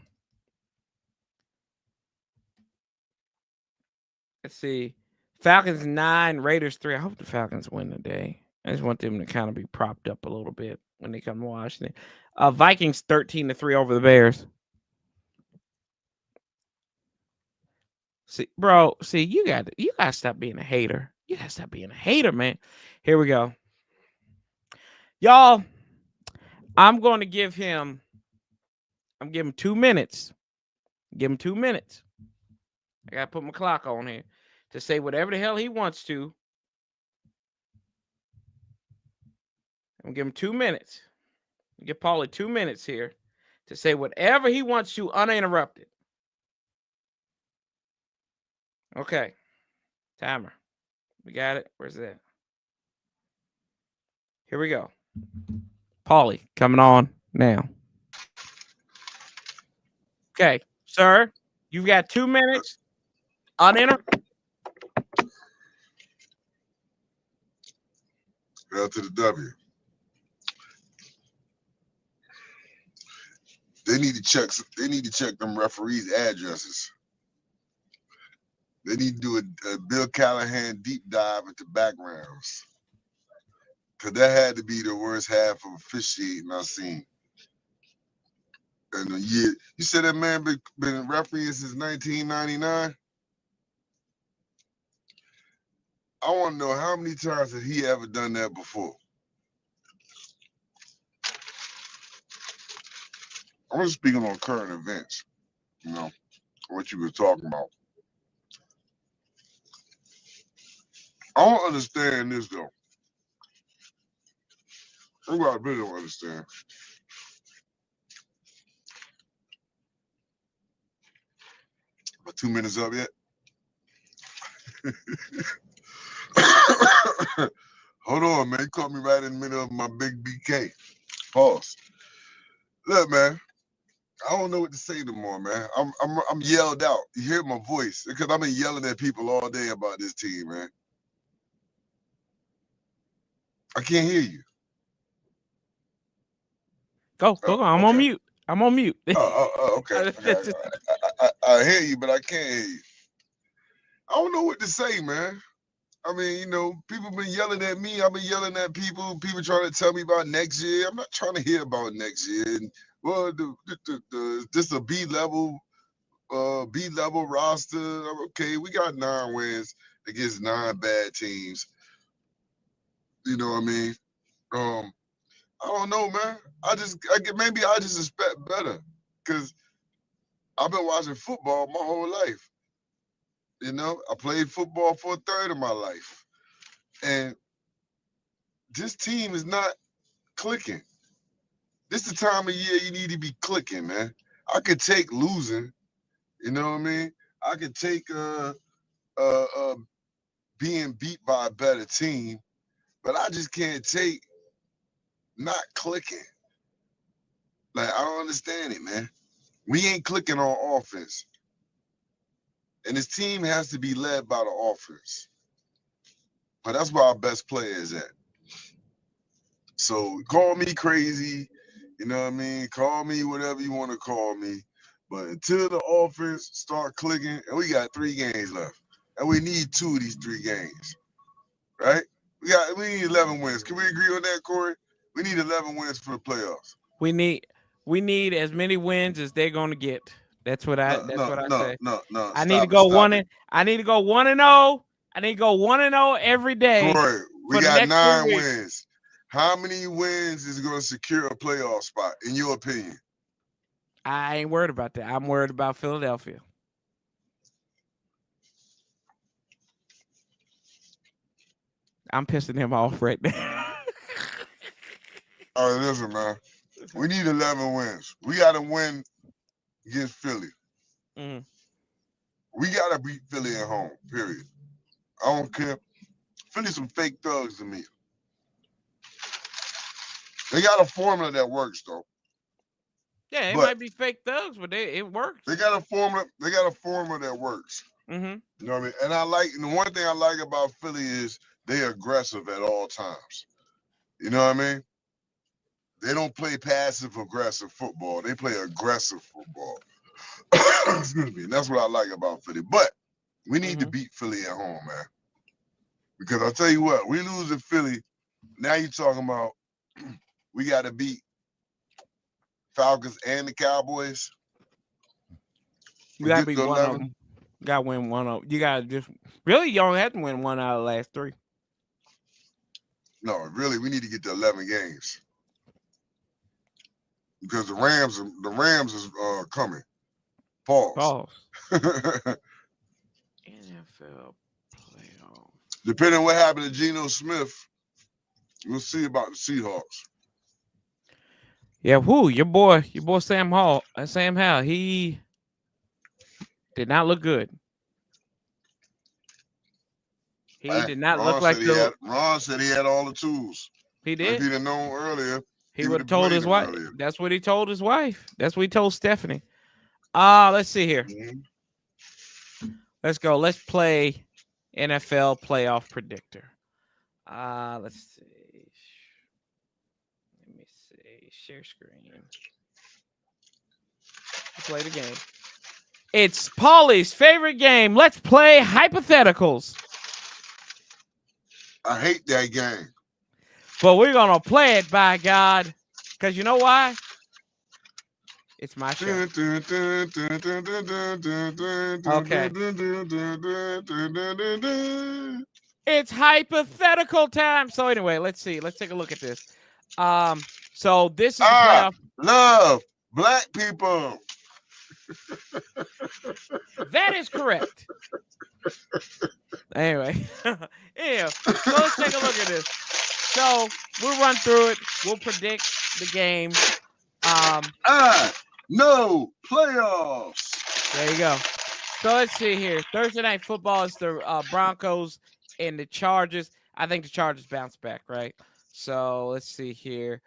Let's see. Falcons 9, Raiders 3. I hope the Falcons win today. I just want them to kind of be propped up a little bit when they come to Washington. Vikings 13-3 over the Bears. See, bro, you gotta stop being a hater. You gotta stop being a hater, man. Here we go. Y'all, I'm giving him 2 minutes. Give him 2 minutes. I gotta put my clock on here to say whatever the hell he wants to. I'm gonna give him 2 minutes. Give Paulie 2 minutes here to say whatever he wants to uninterrupted. Okay. Timer. We got it. Where's that? Here we go. Paulie coming on now. Okay, sir, you've got 2 minutes uninterrupted. L to the W. They need to check. They need to check them referees' addresses. They need to do a Bill Callahan deep dive into backgrounds, because that had to be the worst half of officiating I've seen. In a year, you said that man been refereeing since 1999. I want to know how many times has he ever done that before. I'm just speaking on current events. You know what you were talking about. I don't understand this though. That's what I really don't understand. My 2 minutes up yet? Hold on, man. You caught me right in the middle of my big BK. Pause. Look, man. I don't know what to say no more, man. I'm yelled out. You hear my voice because I've been yelling at people all day about this team, man. I can't hear you. Go. I'm on Okay. mute. I'm on mute. Okay. I hear you, but I can't hear you. I don't know what to say, man. I mean, people been yelling at me. I've been yelling at people. People trying to tell me about next year. I'm not trying to hear about next year. And, well, this a B level roster. Okay, we got 9 wins against 9 bad teams. You know what I mean? I don't know, man. Maybe I just expect better because I've been watching football my whole life. I played football for a third of my life, and this team is not clicking. This is the time of year you need to be clicking, man. I could take losing, you know what I mean? I could take being beat by a better team, but I just can't take not clicking. Like, I don't understand it, man. We ain't clicking on offense. And this team has to be led by the offense. But that's where our best player is at. So call me crazy, you know what I mean? Call me whatever you want to call me. But until the offense start clicking, and we got 3 games left, and we need 2 of these 3 games, right? We need 11 wins. Can we agree on that, Corey? We need 11 wins for the playoffs. We need as many wins as they're gonna get. That's what I say. No. I need to go I need to go 1-0. I need to go 1-0 every day. Corey, we for the got next 9 3 weeks. wins. How many wins is going to secure a playoff spot, in your opinion? I ain't worried about that. I'm worried about Philadelphia. I'm pissing him off right now. All right, listen, man. We need 11 wins. We got to win against Philly. Mm-hmm. We got to beat Philly at home, period. I don't care. Philly some fake thugs to me. They got a formula that works, though. Yeah, it might be fake thugs, but it works. They got a formula. They got a formula that works. Mm-hmm. You know what I mean? And the one thing I like about Philly is they're aggressive at all times. You know what I mean? They don't play passive aggressive football. They play aggressive football. Excuse me. And that's what I like about Philly. But we need to beat Philly at home, man. Because I'll tell you what, we lose to Philly. Now you're talking about we got to beat Falcons and the Cowboys. You got to beat one of them. You got to win one of them. You got to just really, you only have to win 1 out of the last 3. No, really, we need to get to 11 games. Because the Rams is coming. Pause. NFL playoff. Depending on what happened to Geno Smith, we'll see about the Seahawks. Yeah, your boy Sam Howell, he did not look good. He did not look like Ron said he had all the tools. He did. If he'd have known earlier, he would have told his wife. Earlier. That's what he told his wife. That's what he told Stephanie. Let's see here. Mm-hmm. Let's go. Let's play NFL playoff predictor. Let's see. Let me see. Share screen. Play the game. It's Paulie's favorite game. Let's play hypotheticals. I hate that game. But we're going to play it, by God. Because you know why? It's my show. Okay. It's hypothetical time. So anyway, let's see. Let's take a look at this. So this is the playoff. Love black people. That is correct. Anyway, yeah. So let's take a look at this. So we'll run through it. We'll predict the game. No playoffs. There you go. So let's see here. Thursday night football is the Broncos and the Chargers. I think the Chargers bounce back, right? So let's see here.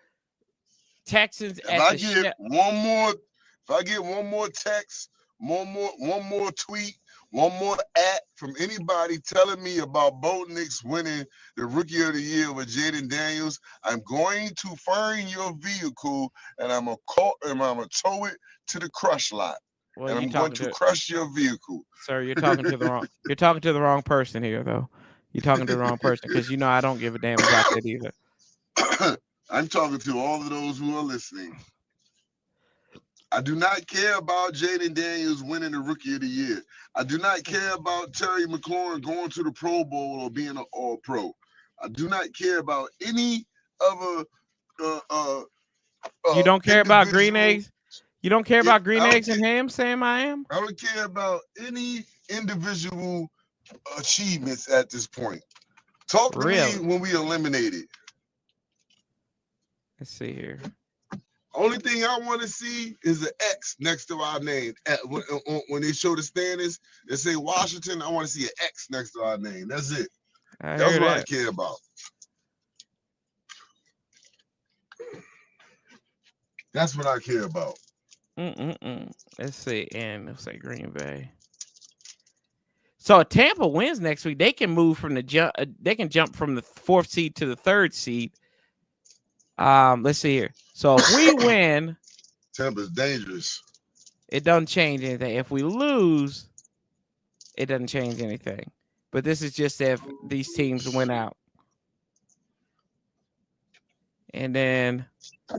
Texans if I get one more text, one more tweet, one more act from anybody telling me about Bo Nix winning the Rookie of the Year with Jaden Daniels, I'm going to find your vehicle and I'm gonna tow it to the crush lot. Well, And you I'm going talking to to crush your vehicle. sir, you're talking to the wrong person here though. You're talking to the wrong person because I don't give a damn about that either. I'm talking to all of those who are listening. I do not care about Jaden Daniels winning the Rookie of the Year. I do not care about Terry McLaurin going to the Pro Bowl or being an All-Pro. I do not care about any other You don't care about green individual. eggs? You don't care I about green don't eggs and care. ham, Sam? I am. I don't care about any individual achievements at this point. Talk to me Really? when we eliminate it. Let's see here. Only thing I want to see is an X next to our name. When they show the standings, they say Washington. I want to see an X next to our name. That's it. That's what I care about. That's what I care about. Let's see. And let's say Green Bay. So if Tampa wins next week, they can move from the jump. They can jump from the 4th seed to the 3rd seed. Let's see here. So if we win, Tampa's dangerous. It doesn't change anything. If we lose, it doesn't change anything. But this is just if these teams win out. And then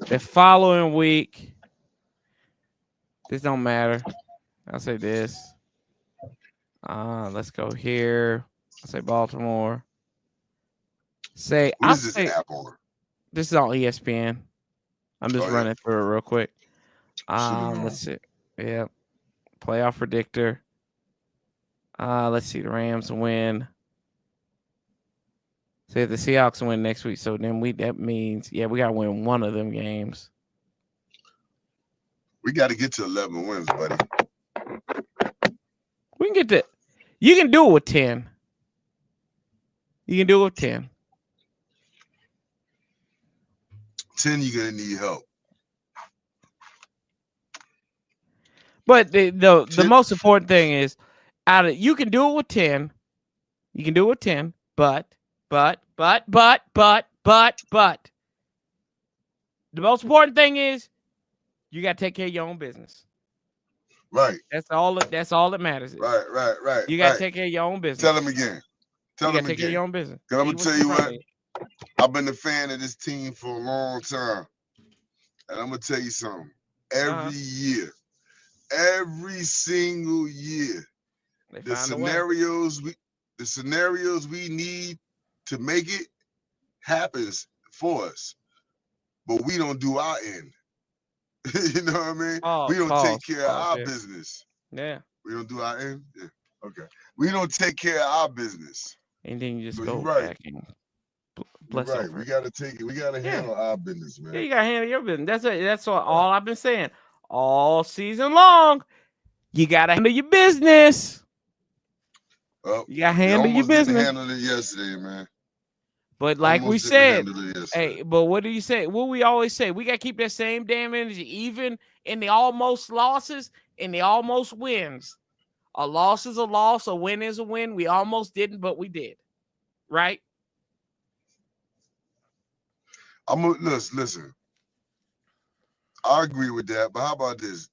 the following week, this don't matter. I'll say this. Let's go here. I'll say Baltimore. What is this app on? This is on ESPN. I'm just running through it real quick. Let's see. Yeah. Playoff predictor. Let's see. The Rams win. Say the Seahawks win next week. So then that means, we gotta win one of them games. We got to get to 11 wins, buddy. We can get to. You can do it with 10. You can do it with 10. 10, you're gonna need help. But the most important thing is, you can do it with 10. You can do it with 10, but the most important thing is you got to take care of your own business. Right. That's all that matters. Right. You got to take care of your own business. Tell them again. You got to take care of your own business. I'm going to tell you what. I've been a fan of this team for a long time. And I'm going to tell you something. Every year, every single year, the scenarios we need to make it happens for us. But we don't do our end. You know what I mean? We don't take care of our business. Yeah. We don't do our end? Yeah. Okay. We don't take care of our business. And then you just go back and bless right. We got to take it. We got to handle our business, man. Yeah, you got to handle your business. That's it. That's all I've been saying all season long. You got to handle your business. You got to handle your business. Didn't handle it yesterday, man. But like we said, hey, but what do you say? What we always say, we got to keep that same damn energy, even in the almost losses and the almost wins. A loss is a loss, a win is a win. We almost didn't, but we did. Right? Listen. I agree with that, but how about this?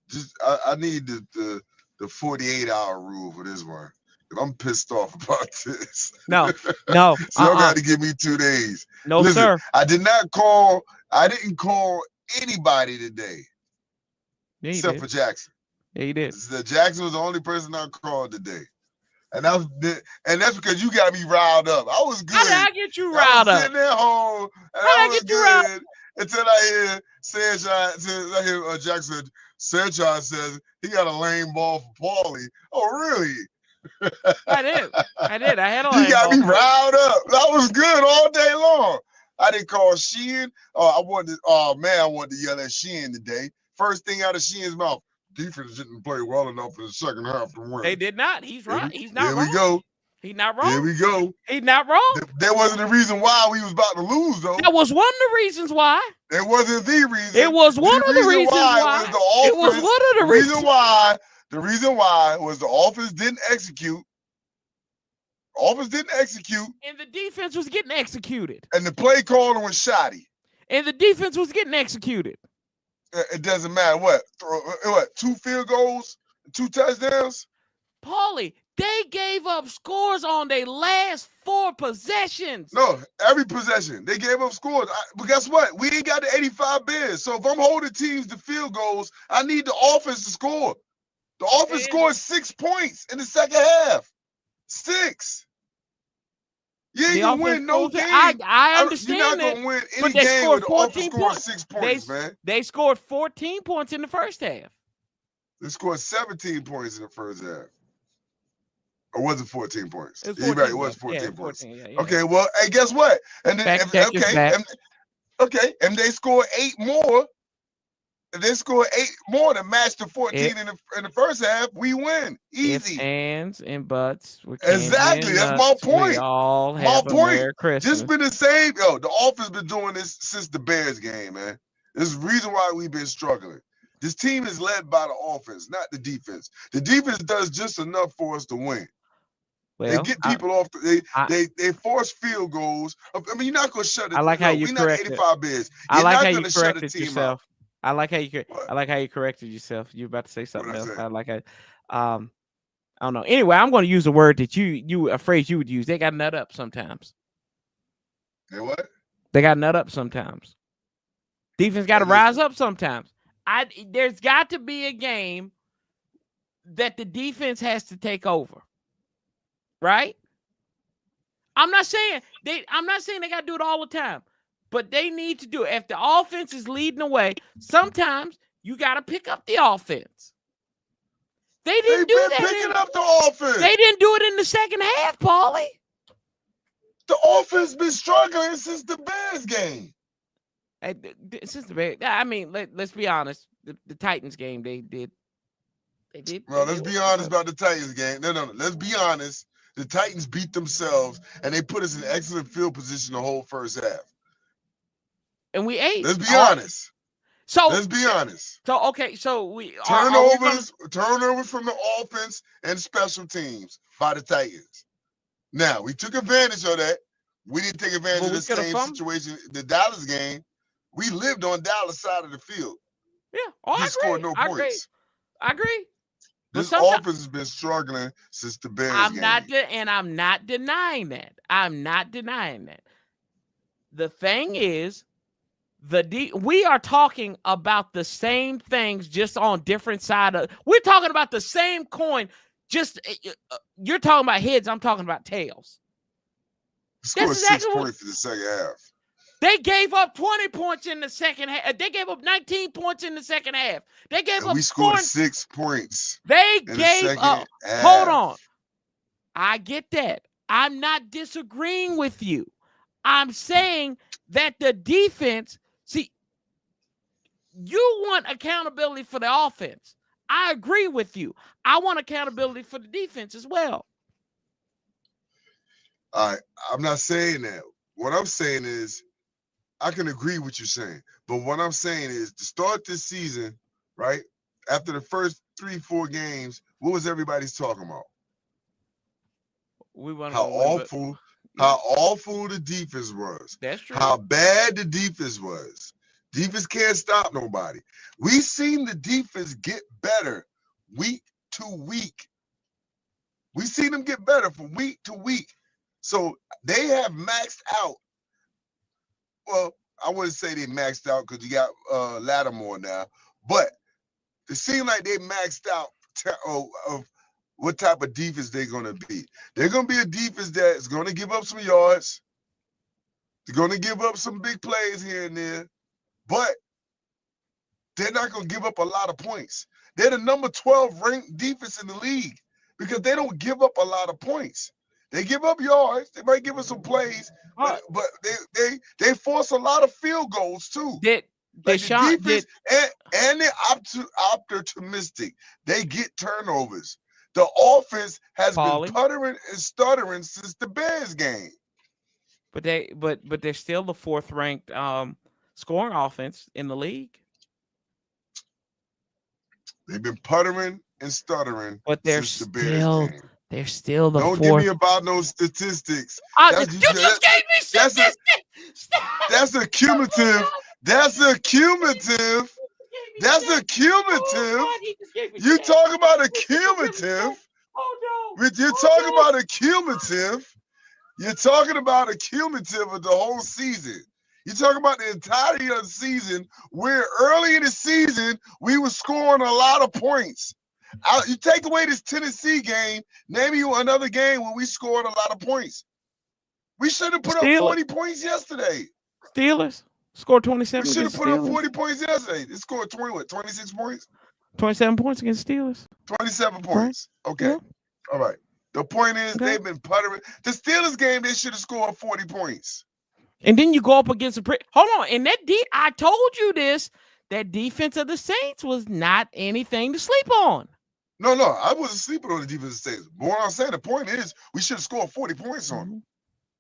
I need the 48-hour rule for this one. I'm pissed off about this. No. So y'all got to give me 2 days. No, listen, sir. I didn't call anybody today. Yeah, except for Jackson. Yeah, you did. Jackson was the only person I called today. And that's because you got me riled up. I was good. How did I get you riled up? Sitting at home, and I was good until I hear Sanchez. Jackson Sanchez says he got a lame ball for Paulie. Oh, really? I did. I had a lame ball. You got me riled up. I was good all day long. I didn't call Sheehan. I wanted to yell at Sheehan today. First thing out of Sheehan's mouth. Defense didn't play well enough in the second half to win. They did not. He's right. He's not wrong. Here we go. He's not wrong. Here we go. He's not wrong. That wasn't the reason why we was about to lose, though. That was one of the reasons why. It wasn't the reason. It was one of the reasons why. It was one of the reasons why The reason why was the offense didn't execute. Offense didn't execute. And the defense was getting executed. And the play calling was shoddy. And the defense was getting executed. It doesn't matter what. 2 field goals, 2 touchdowns? Paulie, they gave up scores on their last 4 possessions. No, every possession. They gave up scores. But guess what? We ain't got the 85 bids. So if I'm holding teams to field goals, I need the offense to score. The offense scored 6 points in the second half. 6. You ain't gonna win no game. I understand You're not that, gonna win any but they game scored with the offense 14 scoring points. 6 points, man. They scored 14 points in the first half. They scored 17 points in the first half. Or was it 14 points? It was 14, right, it was 14 points. 14, yeah. Okay, well, hey, guess what? And then and they scored 8 more. If they score 8 more to match the 14 in the first half, we win. Easy. If ands and buts. Exactly. That's my point. We all have a Merry Christmas. This been the same. Yo, the offense been doing this since the Bears game, man. There's a reason why we've been struggling. This team is led by the offense, not the defense. The defense does just enough for us to win. Well, they get people off. They force field goals. I mean, you're not gonna shut it. I like how you corrected. 85 Bears. I like how you corrected yourself. I like how you corrected yourself. You're about to say something else. I like how. I don't know. Anyway, I'm going to use a word that a phrase you would use. They got nut up sometimes. They what? They got nut up sometimes. Defense got to rise up sometimes. There's got to be a game that the defense has to take over. Right? I'm not saying they got to do it all the time, but they need to do it. If the offense is leading the way, sometimes you got to pick up the offense. They didn't do that. Picking up the offense. They didn't do it in the second half, Paulie. The offense been struggling since the Bears game. Since the Bears, I mean, let's be honest. The Titans game, they did. Well, let's be honest about the Titans game. No. Let's be honest. The Titans beat themselves, and they put us in excellent field position the whole first half. And we ate. Let's be honest. So let's be honest. So okay, so we turnovers from the offense and special teams by the Titans. Now we took advantage of that. We didn't take advantage of the same situation. The Dallas game, we lived on Dallas side of the field. Yeah, I agree. Scored no points. I agree. This offense has been struggling since the Bears game. I'm not denying that. I'm not denying that. The thing is, we are talking about the same things, just on different side of. We're talking about the same coin. Just you're talking about heads. I'm talking about tails. Scored 6 points in the second half. They gave up 20 points in the second half. They gave up 19 points in the second half. They gave up. We scored 6 points. They gave up. Hold on. I get that. I'm not disagreeing with you. I'm saying that the defense. See, you want accountability for the offense. I agree with you. I want accountability for the defense as well. I'm not saying that. What I'm saying is, I can agree with what you're saying, but what I'm saying is to start this season, right, after the first 3-4 games, what was everybody's talking about? How awful the defense was. That's true. How bad the defense was. Defense can't stop nobody. We seen the defense get better week to week. We seen them get better from week to week. So they have maxed out. Well, I wouldn't say they maxed out because you got Lattimore now, but it seemed like they maxed out of what type of defense they're going to be. They're going to be a defense that's going to give up some yards. They're going to give up some big plays here and there, but they're not going to give up a lot of points. They're the number 12 ranked defense in the league because they don't give up a lot of points. They give up yards. They might give us some plays, but they force a lot of field goals too. And they're optimistic. They get turnovers. The offense has been puttering and stuttering since the Bears game. But they're still the 4th ranked scoring offense in the league. They've been puttering and stuttering But since the Bears game. they're still the Don't give me fourth. about no statistics. You just gave me That's a statistics. Stop. that's a cumulative. That's a cumulative. That's a cumulative. You talk about a cumulative. Oh You're talking about a cumulative. You're talking about a cumulative of the whole season. You're talking about the entirety of the season, where early in the season, we were scoring a lot of points. You take away this Tennessee game, name you another game where we scored a lot of points. We should have put up 40 points yesterday. Steelers scored 27. We should have put up 40 points yesterday. They scored 26 points? 27 points against Steelers. 27 points. Right. Okay. Yeah. All right. The point is they've been puttering. The Steelers game, they should have scored 40 points. And then you go up against hold on. And I told you this, that defense of the Saints was not anything to sleep on. No, I wasn't sleeping on the defense of the Saints. But what I'm saying, the point is, we should have scored 40 points on them.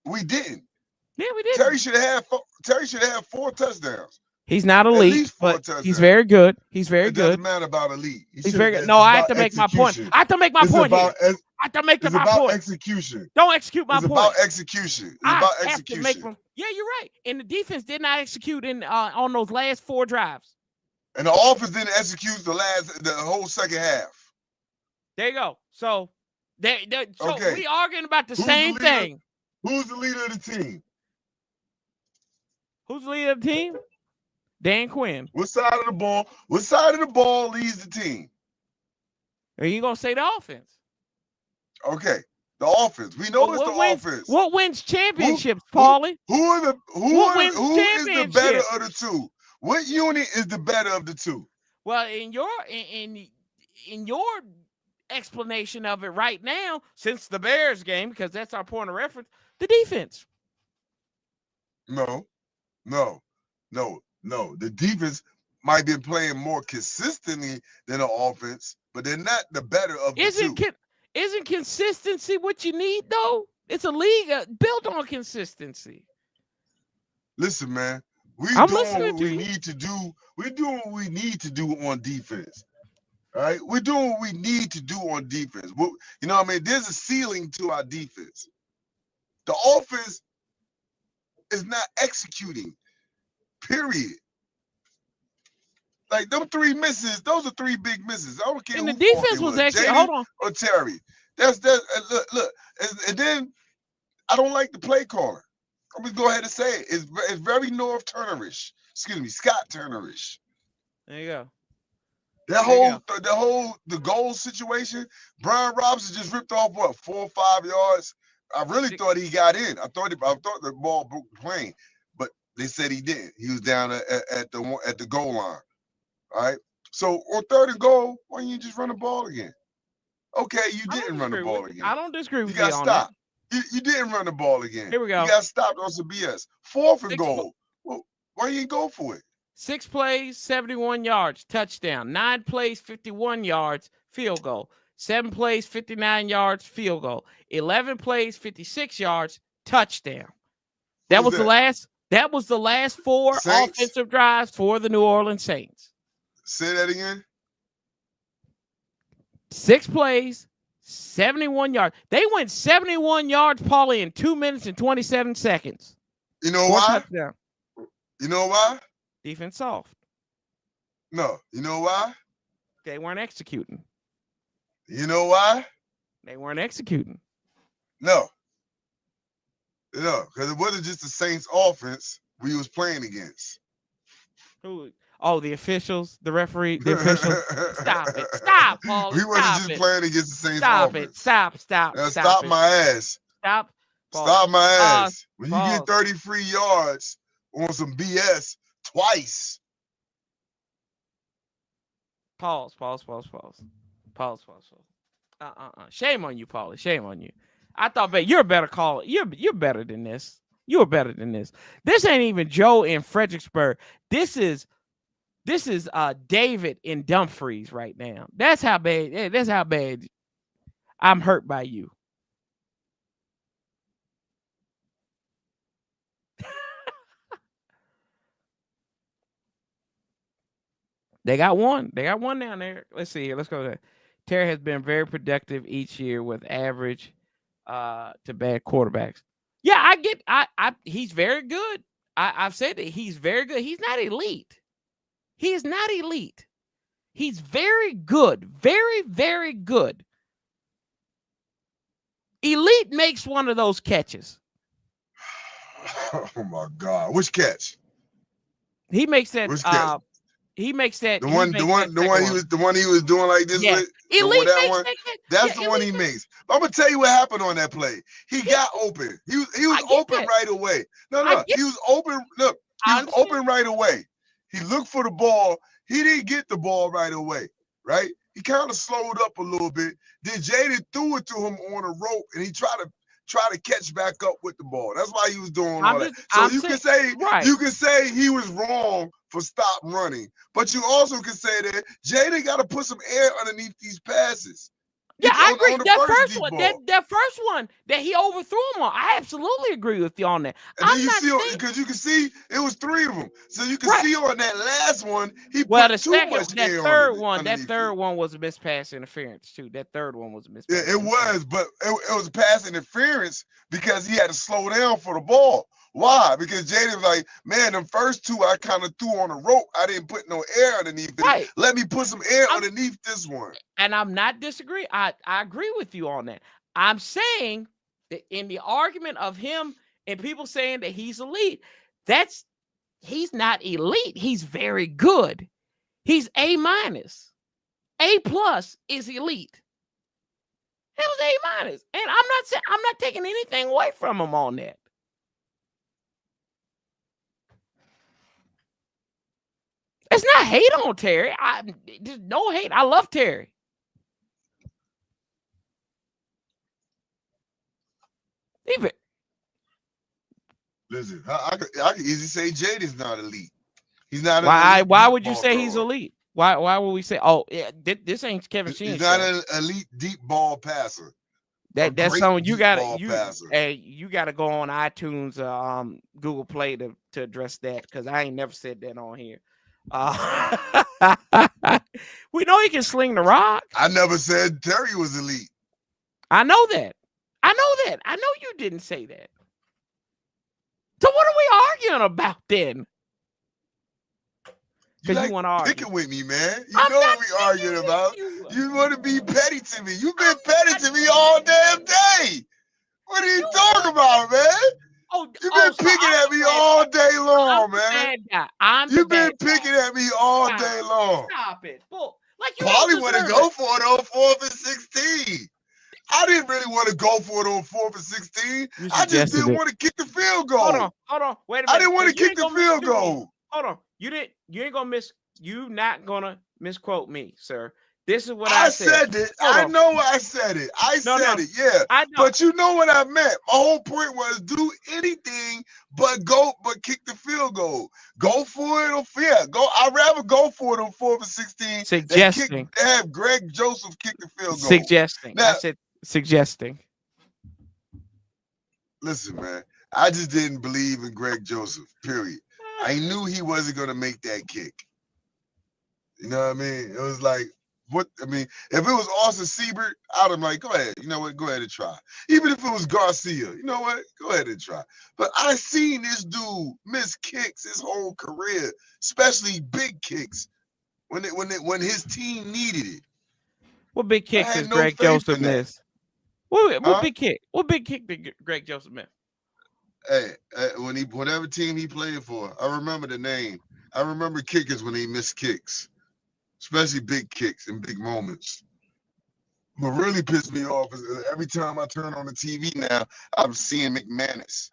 We didn't. Yeah, we did. Terry should have had 4 touchdowns. He's not elite, but he's very good. He's very good. It doesn't matter about elite. He's very good. No, I have to make my point. I have to make my point here. I have to make my point. It's about execution. Don't execute my point. It's about execution. It's about execution. Yeah, you're right. And the defense did not execute on those last 4 drives. And the offense didn't execute the whole second half. There you go. So, we arguing about the same thing. Who's the leader of the team? Who's the leader of the team? Dan Quinn. What side of the ball? What side of the ball leads the team? Are you gonna say the offense? Okay, the offense. We know it's the offense. What wins championships, Paulie? Who is the better of the two? What unit is the better of the two? Well, in your explanation of it right now, since the Bears game, because that's our point of reference, the defense. No. The defense might be playing more consistently than the offense, but they're not the better of the two. Isn't consistency what you need, though? It's a league built on consistency. Listen, man, we're doing what we need to do. We're doing what we need to do on defense. All right? We're doing what we need to do on defense. You know what I mean? There's a ceiling to our defense. The offense is not executing, period. Like them 3 misses, those are 3 big misses. I don't care. And the defense was actually, hold on, or Terry. That's look. And then I don't like the play caller. I'm gonna go ahead and say it. It's very North Turnerish. Excuse me, Scott Turnerish. There you go. The goal situation. Brian Robinson just ripped off 4 or 5 yards. I really thought he got in. I thought the ball broke the plane, but they said he didn't. He was down at the goal line. All right. So on 3rd and goal, why don't you just run the ball again? Okay, you didn't run the ball again. I don't disagree with you. You got stopped. You didn't run the ball again. Here we go. You got stopped on some BS. 4th and goal. Well, why you go for it? 6 plays, 71 yards, touchdown. 9 plays, 51 yards, field goal. 7 plays, 59 yards, field goal. 11 plays, 56 yards, touchdown. That was the last 4 Saints? Offensive drives for the New Orleans Saints. Say that again. 6 plays, 71 yards. They went 71 yards, Paulie, in 2 minutes and 27 seconds. You know why? Touchdown. You know why? Defense soft. No. You know why? They weren't executing. You know why? They weren't executing. No, because it wasn't just the Saints offense we was playing against. Who? Oh, the officials, the referee, the officials. Stop it. Stop, Paul. We wasn't just playing against the Saints offense. Stop. Now stop my ass. Stop. Paul. Stop my ass. When you get 33 yards on some BS twice. Pause. Shame on you, Paulie. Shame on you. I thought, you're a better caller. You're better than this. You're better than this. This ain't even Joe in Fredericksburg. This is David in Dumfries right now. That's how bad. That's how bad I'm hurt by you. They got one. They got one down there. Let's see here. Let's go there. Terry has been very productive each year with average to bad quarterbacks. Yeah, I get. He's very good. I've said that he's very good. He's not elite. He is not elite. He's very good. Very, very good. Elite makes one of those catches. Oh my God! Which catch? He makes that. Which catch? He makes that. The one he was doing like this Yeah. with. Elite that makes one. that catch. That's Yeah, the one he makes. I'm gonna tell you what happened on that play. He got open. He was open right away. No, he was open. Look, he was open right away. He looked for the ball. He didn't get the ball right away. Right? He kind of slowed up a little bit. Then Jaden threw it to him on a rope, and he tried to catch back up with the ball. That's why he was doing all that. So you can say he was wrong for stop running, but you also can say that Jaden got to put some air underneath these passes. Yeah, I agree. That first one that he overthrew him on, I absolutely agree with you on that. And then because you can see it was 3 of them, so you can see on that last one he put that third one was a missed pass interference too. That third one was a missed pass. Yeah, it was, but it was pass interference because he had to slow down for the ball. Why? Because Jaden was like, man, them first 2 I kind of threw on a rope. I didn't put no air underneath it. Right. Let me put some air underneath this one. And I'm not disagreeing. I agree with you on that. I'm saying that in the argument of him and people saying that he's elite, he's not elite. He's very good. He's A-. A+ is elite. It was A-. And I'm not taking anything away from him on that. It's not hate on Terry. There's no hate. I love Terry. Listen, I could easily say Jaden's not elite. He's not. Why would you say he's elite? Why would we say? Oh, yeah, this ain't Kevin Sheen. He's not an elite deep ball passer. That's something you got to go on iTunes, Google Play to address that, because I ain't never said that on here. We know he can sling the rock. I never said Terry was elite. I know that. I know you didn't say that. So what are we arguing about then? Because you want to argue. Picking with me, man. You know what we arguing about. You want to be petty to me. You've been petty to me all damn day. What are you talking about, man? You've been picking at me all day long, man. You've been picking at me all day long. Stop it. Probably want to go for it on 4th and 16. I didn't really want to go for it on 4th and 16. I just didn't want to kick the field goal. Hold on. Wait a minute. I didn't want to kick the field goal. Hold on. You ain't gonna you're not gonna misquote me, sir. This is what I said. I said it. I know I said it. I said it, yeah. But you know what I meant. My whole point was do anything but kick the field goal. Go for it I'd rather go for it on 4th and 16. Suggesting. Have Greg Joseph kick the field goal. Suggesting. Now, I said suggesting. Listen, man. I just didn't believe in Greg Joseph, period. I knew he wasn't going to make that kick. You know what I mean? It was like, if it was Austin Siebert, I'd have like, go ahead. You know what? Go ahead and try. Even if it was Garcia, you know what? Go ahead and try. But I seen this dude miss kicks his whole career, especially big kicks, when his team needed it. What big kicks did Greg Joseph miss? What big kick? What big kick did Greg Joseph miss? Hey, whatever team he played for, I remember the name. I remember kickers when they missed kicks, especially big kicks and big moments. What really pissed me off is every time I turn on the TV now, I'm seeing McManus.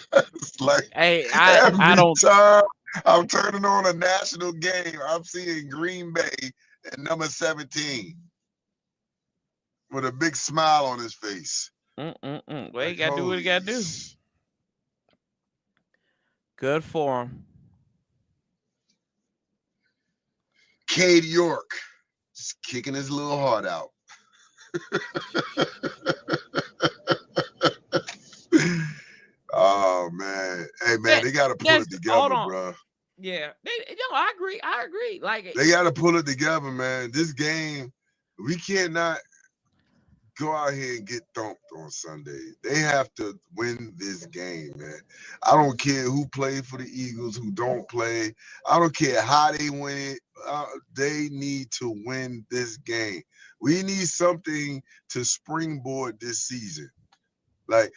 It's like, hey, I don't. Time I'm turning on a national game, I'm seeing Green Bay and number 17 with a big smile on his face. Well, you gotta do what you gotta do. Good for him. Cade York just kicking his little heart out. Oh man, hey man, they gotta put it together, bro. Yeah, I agree. I agree. Like, They got to pull it together, man. This game, we cannot go out here and get thumped on Sunday. They have to win this game, man. I don't care who played for the Eagles, who don't play. I don't care how they win it. They need to win this game. We need something to springboard this season. Like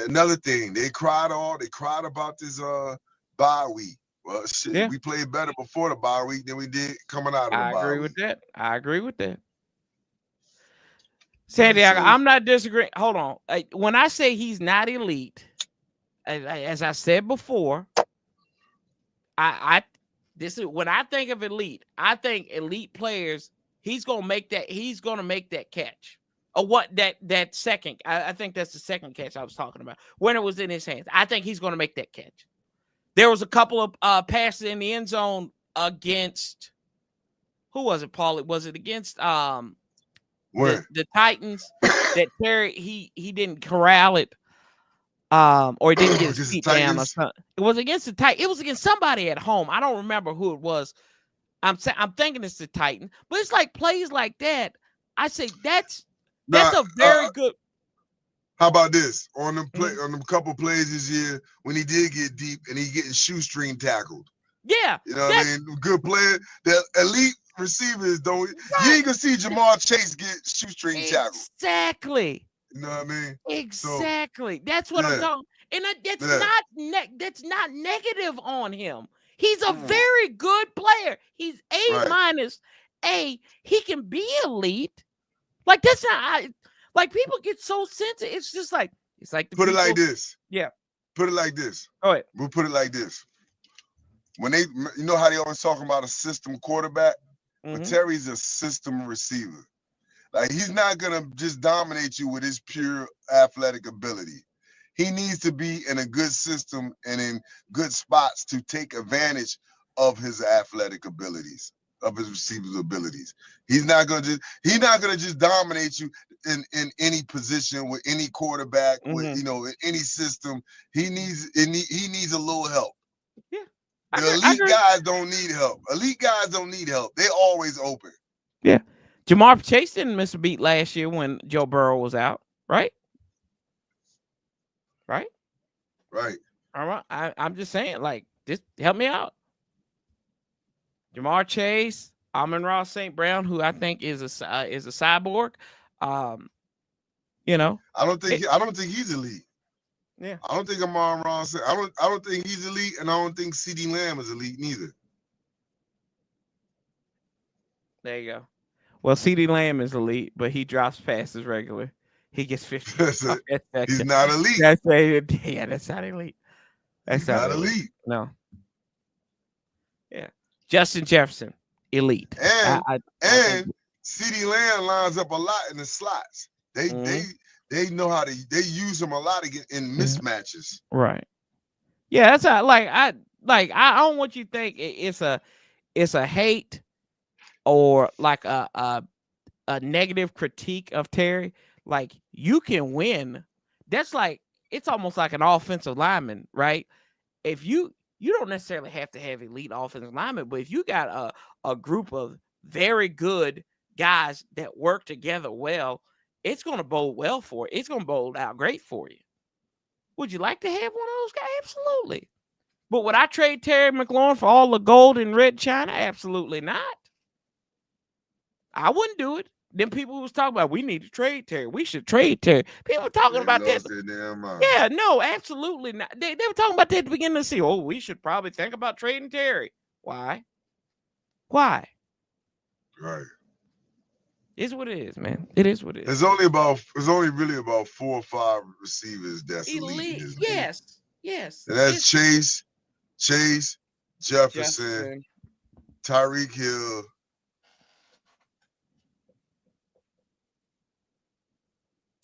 another thing, they cried about this bye week. Well, shit, yeah, we played better before the bye week than we did coming out of the I bye agree with week. that. I agree with that. Santiago, So I'm not disagreeing. Hold on. When I say he's not elite, as I said before, I this is when I think of elite. I think elite players. He's gonna make that. He's gonna make that catch. Or what that second? I think that's the second catch I was talking about when it was in his hands. I think he's gonna make that catch. There was a couple of passes in the end zone against who was it, Paul? Was it against the Titans that Terry he didn't corral it, or he didn't get his against the feet down or Titans. something. It was against the Titan. It was against somebody at home. I don't remember who it was. I'm thinking it's the Titan, but it's like plays like that. I say that's Now, a very good. how about this on them on them couple plays this year when he did get deep and he getting shoestring tackled? Yeah, You know what I mean? Good player. The elite receivers don't. right. You ain't gonna see Jamar Chase get shoestring tackled. Exactly. You know what I mean? Exactly. That's what I'm Yeah, talking. And yeah, that's not negative on him. He's a mm, very good player. He's A right. minus. He can be elite. Like that's not like people get so sensitive. It's like the Put it like people. this. Yeah. Put it like this. Go ahead. We'll put it like this. When they, you know how they always talking about a system quarterback, but Mm-hmm. Terry's a system receiver. Like he's not gonna just dominate you with his pure athletic ability. He needs to be in a good system and in good spots to take advantage of his athletic abilities, of his receiver's abilities. He's not gonna just dominate you in any position with any quarterback with Mm-hmm. in any system. He needs a little help. Yeah. The I elite agree. guys don't need help. Elite guys don't need help. They're always open. Yeah. Jamar Chase didn't miss a beat last year when Joe Burrow was out, right? Right. Right. All right. I'm just saying, like, just help me out. Jamar Chase, Amon-Ra St. Brown, who I think is a cyborg. Um, you know, I don't think it, he's elite. yeah. I don't think I'm on wrong. I don't think he's elite, and I don't think CeeDee Lamb is elite neither. There you go. Well, CeeDee Lamb is elite, but he drops passes regular. He gets 50. That's it. He's not elite. That's not elite. That's He's not not elite. elite. No. Yeah. Justin Jefferson, elite. And I think. CeeDee Lamb lines up a lot in the slots. They know how they use him a lot in mismatches. Right. Yeah, that's how, I don't want you to think it's a hate or like a negative critique of Terry. Like you can win. That's like it's almost like an offensive lineman, right? If you don't necessarily have to have elite offensive linemen, but if you got a group of very good guys that work together well, it's going to bode well for you. It's going to bode out great for you. Would you like to have one of those guys? Absolutely. But would I trade Terry McLaurin for all the gold and red China? Absolutely not. I wouldn't do it. Then people was talking about we need to trade Terry. We should trade Terry. People talking about that. Their damn mind. Yeah, no, absolutely not. They were talking about that at the beginning of the season. Oh, we should probably think about trading Terry. Why? Why? Right. It's what it is, man. It is what it is. It's only really about 4 or 5 receivers that's elite. Yes. Yes. And that's Chase, Jefferson, Tyreek Hill.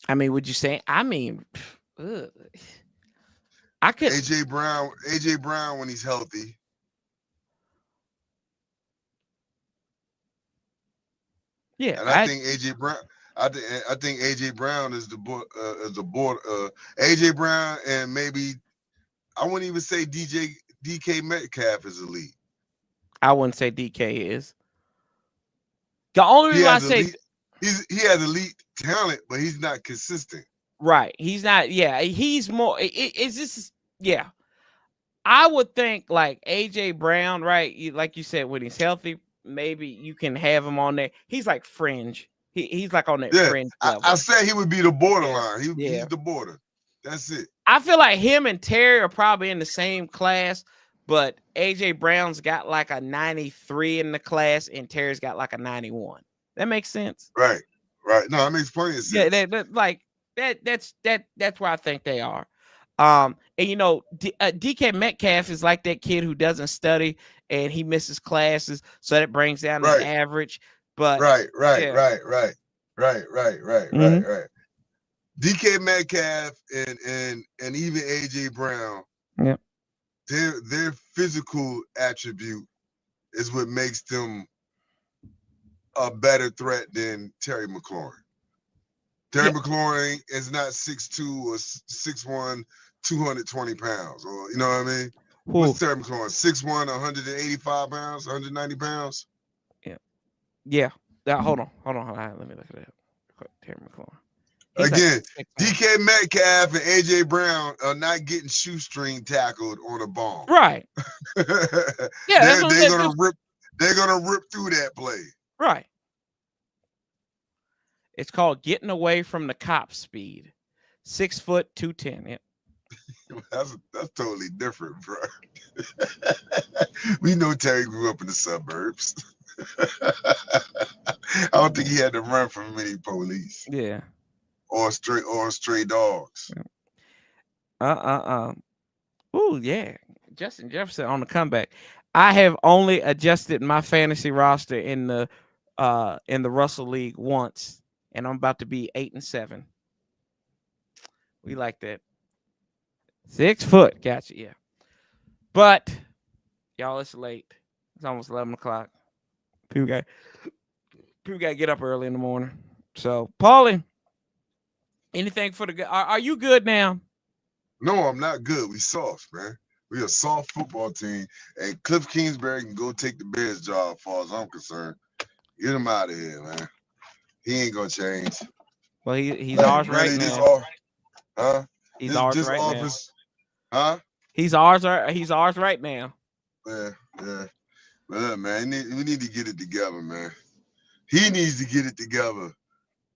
I mean, would you say? I mean, I could. AJ Brown when he's healthy. Yeah, and I think AJ Brown. I think AJ Brown is the board. AJ Brown and maybe I wouldn't even say DK Metcalf is elite. I wouldn't say DK is. The only He reason I has say elite. He has elite talent, but he's not consistent. right, he's not. Yeah, he's more. It's just yeah. I would think like AJ Brown, right? Like you said, when he's healthy, maybe you can have him on there. He's like fringe. He's like on that Yeah, fringe I level. said he would be the Yeah, borderline. yeah. He's the border. That's it. I feel like him and Terry are probably in the same class, but AJ Brown's got like a 93 in the class, and Terry's got like a 91. That makes sense. Right, right. No, that makes plenty of Yeah, sense. like that's where I think they are. And you know, DK Metcalf is like that kid who doesn't study and he misses classes, so that brings down his Right, average. But right, right, yeah, right, right, right, right, right, hmm right, right. DK Metcalf and even AJ Brown, yeah, their physical attribute is what makes them a better threat than Terry McLaurin. Terry yeah. McLaurin is not 6'2" or 6'1", 220 pounds, or you know what I mean? What's Who? Terry McLaurin? 6'1", 185 pounds, 190 pounds. Yeah, yeah. Hold on. Let me look at that. Terry McLaurin. He's like Again, 6'1". DK Metcalf and AJ Brown are not getting shoestring tackled on a bomb. Right. Yeah, that's they're what I'm they're saying. gonna rip. They're gonna rip through that play. Right. It's called getting away from the cop speed. 6 foot 210. Yeah. That's totally different, bro. We know Terry grew up in the suburbs. I don't think he had to run from many police Yeah. or stray dogs. Ooh, yeah. Justin Jefferson on the comeback. I have only adjusted my fantasy roster in the Russell League once, and I'm about to be 8-7. We like that. 6 foot, gotcha, yeah. But y'all, it's late. It's almost 11 o'clock. People got to get up early in the morning. So, Paulie, anything for the good? Are you good now? No, I'm not good. We soft, man. We a soft football team, and Cliff Kingsbury can go take the Bears job, as far as I'm concerned. Get him out of here, man. He ain't gonna change. Well, he's Like ours right really, this now. off, huh? He's ours This right now. office, huh? He's ours. He's ours right now. Yeah, yeah. But look, man, we need to get it together, man. He needs to get it together.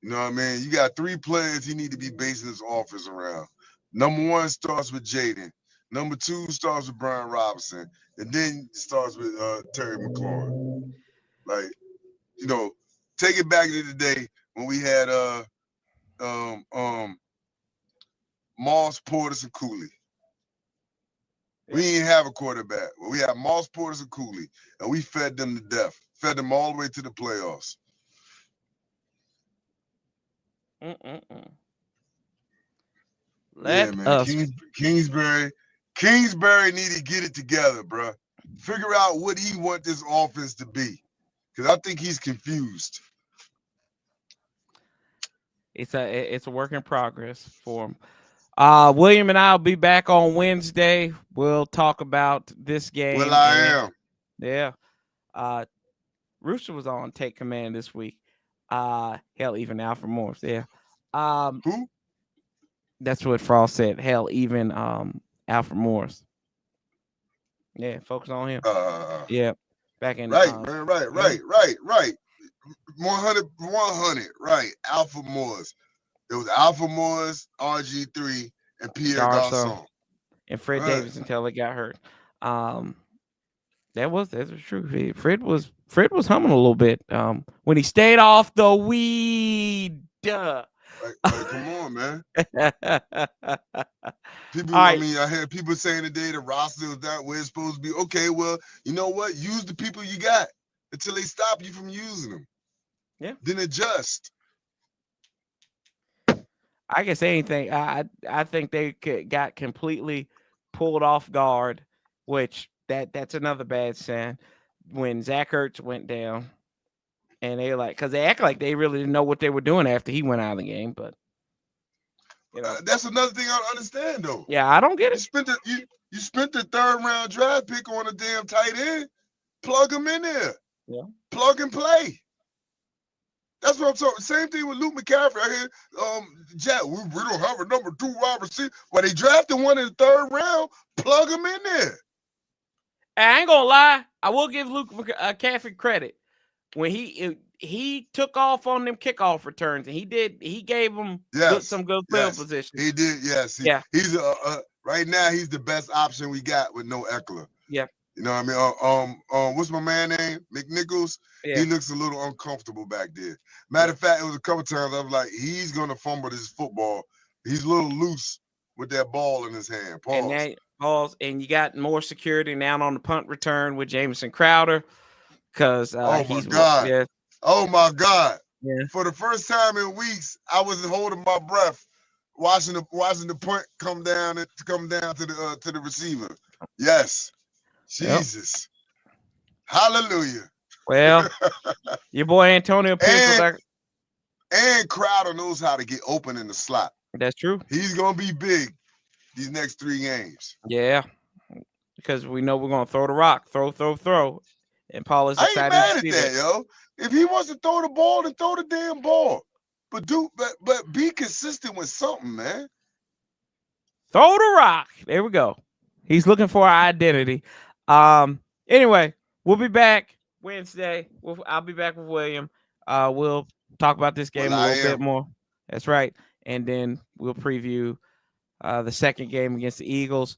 You know what I mean? You got 3 players he need to be basing his offense around. Number 1 starts with Jaden. Number 2 starts with Brian Robinson. And then starts with Terry McLaurin. Like, you know, take it back to the day when we had Moss, Portis, and Cooley. We didn't have a quarterback. We had Moss, Portis, and Cooley, and we fed them to death. Fed them all the way to the playoffs. Yeah, Let man. us. Kingsbury need to get it together, bro. Figure out what he want this offense to be, because I think he's confused. It's a work in progress for him. William and I will be back on Wednesday. We'll talk about this game. Well, I am. Yeah. Rooster was on Take Command this week. Hell, even Alfred Morris. Yeah. Who? That's what Frost said. Hell, even Alfred Morris. Yeah, focus on him. Yeah. Back in Right, man. Right. 100. Right. Alpha Morris. It was Alpha Morris, RG3, and Pierre Garçon. And Fred Davis until they got hurt. That's true. Fred was humming a little bit. When he stayed off the weed. Like, come on, man. People, right. I mean, I heard people saying today the roster is not where it's supposed to be. Okay, well, you know what? Use the people you got until they stop you from using them. Yeah. Then adjust. I guess anything. I think they got completely pulled off guard, which that's another bad sign. When Zach Ertz went down, and they because they act like they really didn't know what they were doing after he went out of the game. But You know. That's another thing I don't understand though. Yeah, I don't get You it. spent you spent the 3rd-round draft pick on a damn tight end. Plug him in there. Yeah. Plug and play. That's what I'm talking. Same thing with Luke McCaffrey. I hear, Jack, we don't have a number 2 wide receiver. Well, they drafted one in the 3rd round. Plug him in there. And I ain't gonna lie. I will give Luke McCaffrey credit when he took off on them kickoff returns, and he gave them some good field position. He did. Yes. He's right now he's the best option we got with no Eckler. Yeah. You know what I mean? What's my man name? McNichols. Yeah. He looks a little uncomfortable back there. Matter of fact, it was a couple times I was like, he's gonna fumble this football. He's a little loose with that ball in his hand. Pause. And you got more security now on the punt return with Jamison Crowder. Because he's God. Yeah. Oh my God. Yeah. For the first time in weeks, I wasn't holding my breath watching the punt come down to the receiver. Yes. Jesus. Yep. Hallelujah. Well, your boy Antonio Pierce and Crowder knows how to get open in the slot. That's true. He's gonna be big these next 3 games. Yeah. Because we know we're gonna throw the rock. Throw. And Paul is excited. I ain't mad at that, yo. If he wants to throw the ball, then throw the damn ball. But be consistent with something, man. Throw the rock. There we go. He's looking for our identity. Anyway, we'll be back Wednesday. I'll be back with William. We'll talk about this game a little bit more. That's right. And then we'll preview the second game against the Eagles.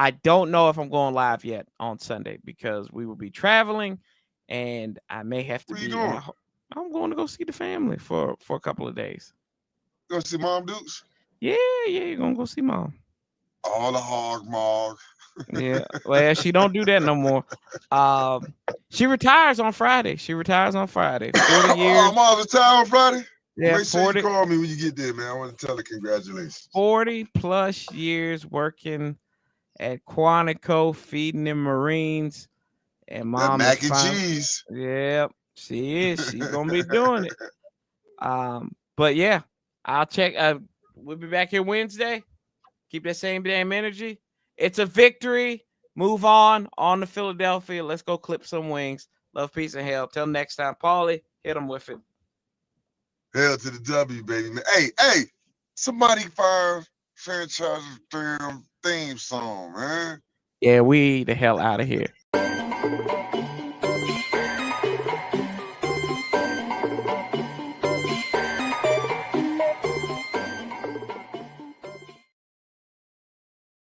I don't know if I'm going live yet on Sunday because we will be traveling, and I may have to be. I'm going to go see the family for a couple of days. Go see Mom Dukes? Yeah, you're gonna go see Mom. All the hog mog. Yeah, well, she don't do that no more. She retires on Friday. 40 years. Mom retire on Friday? Yeah, make sure you call me when you get there, man. I want to tell her congratulations. 40+ years working at Quantico, feeding them Marines, and Mom that mac and cheese. Yep, she is. She's gonna be doing it. But yeah, I'll check. We'll be back here Wednesday. Keep that same damn energy. It's a victory. Move on to Philadelphia. Let's go clip some wings. Love, peace, and hell. Till next time, Paulie, hit them with it. Hell to the W, baby, man. Hey, somebody find Franchise's theme song, man. Yeah, we the hell out of here.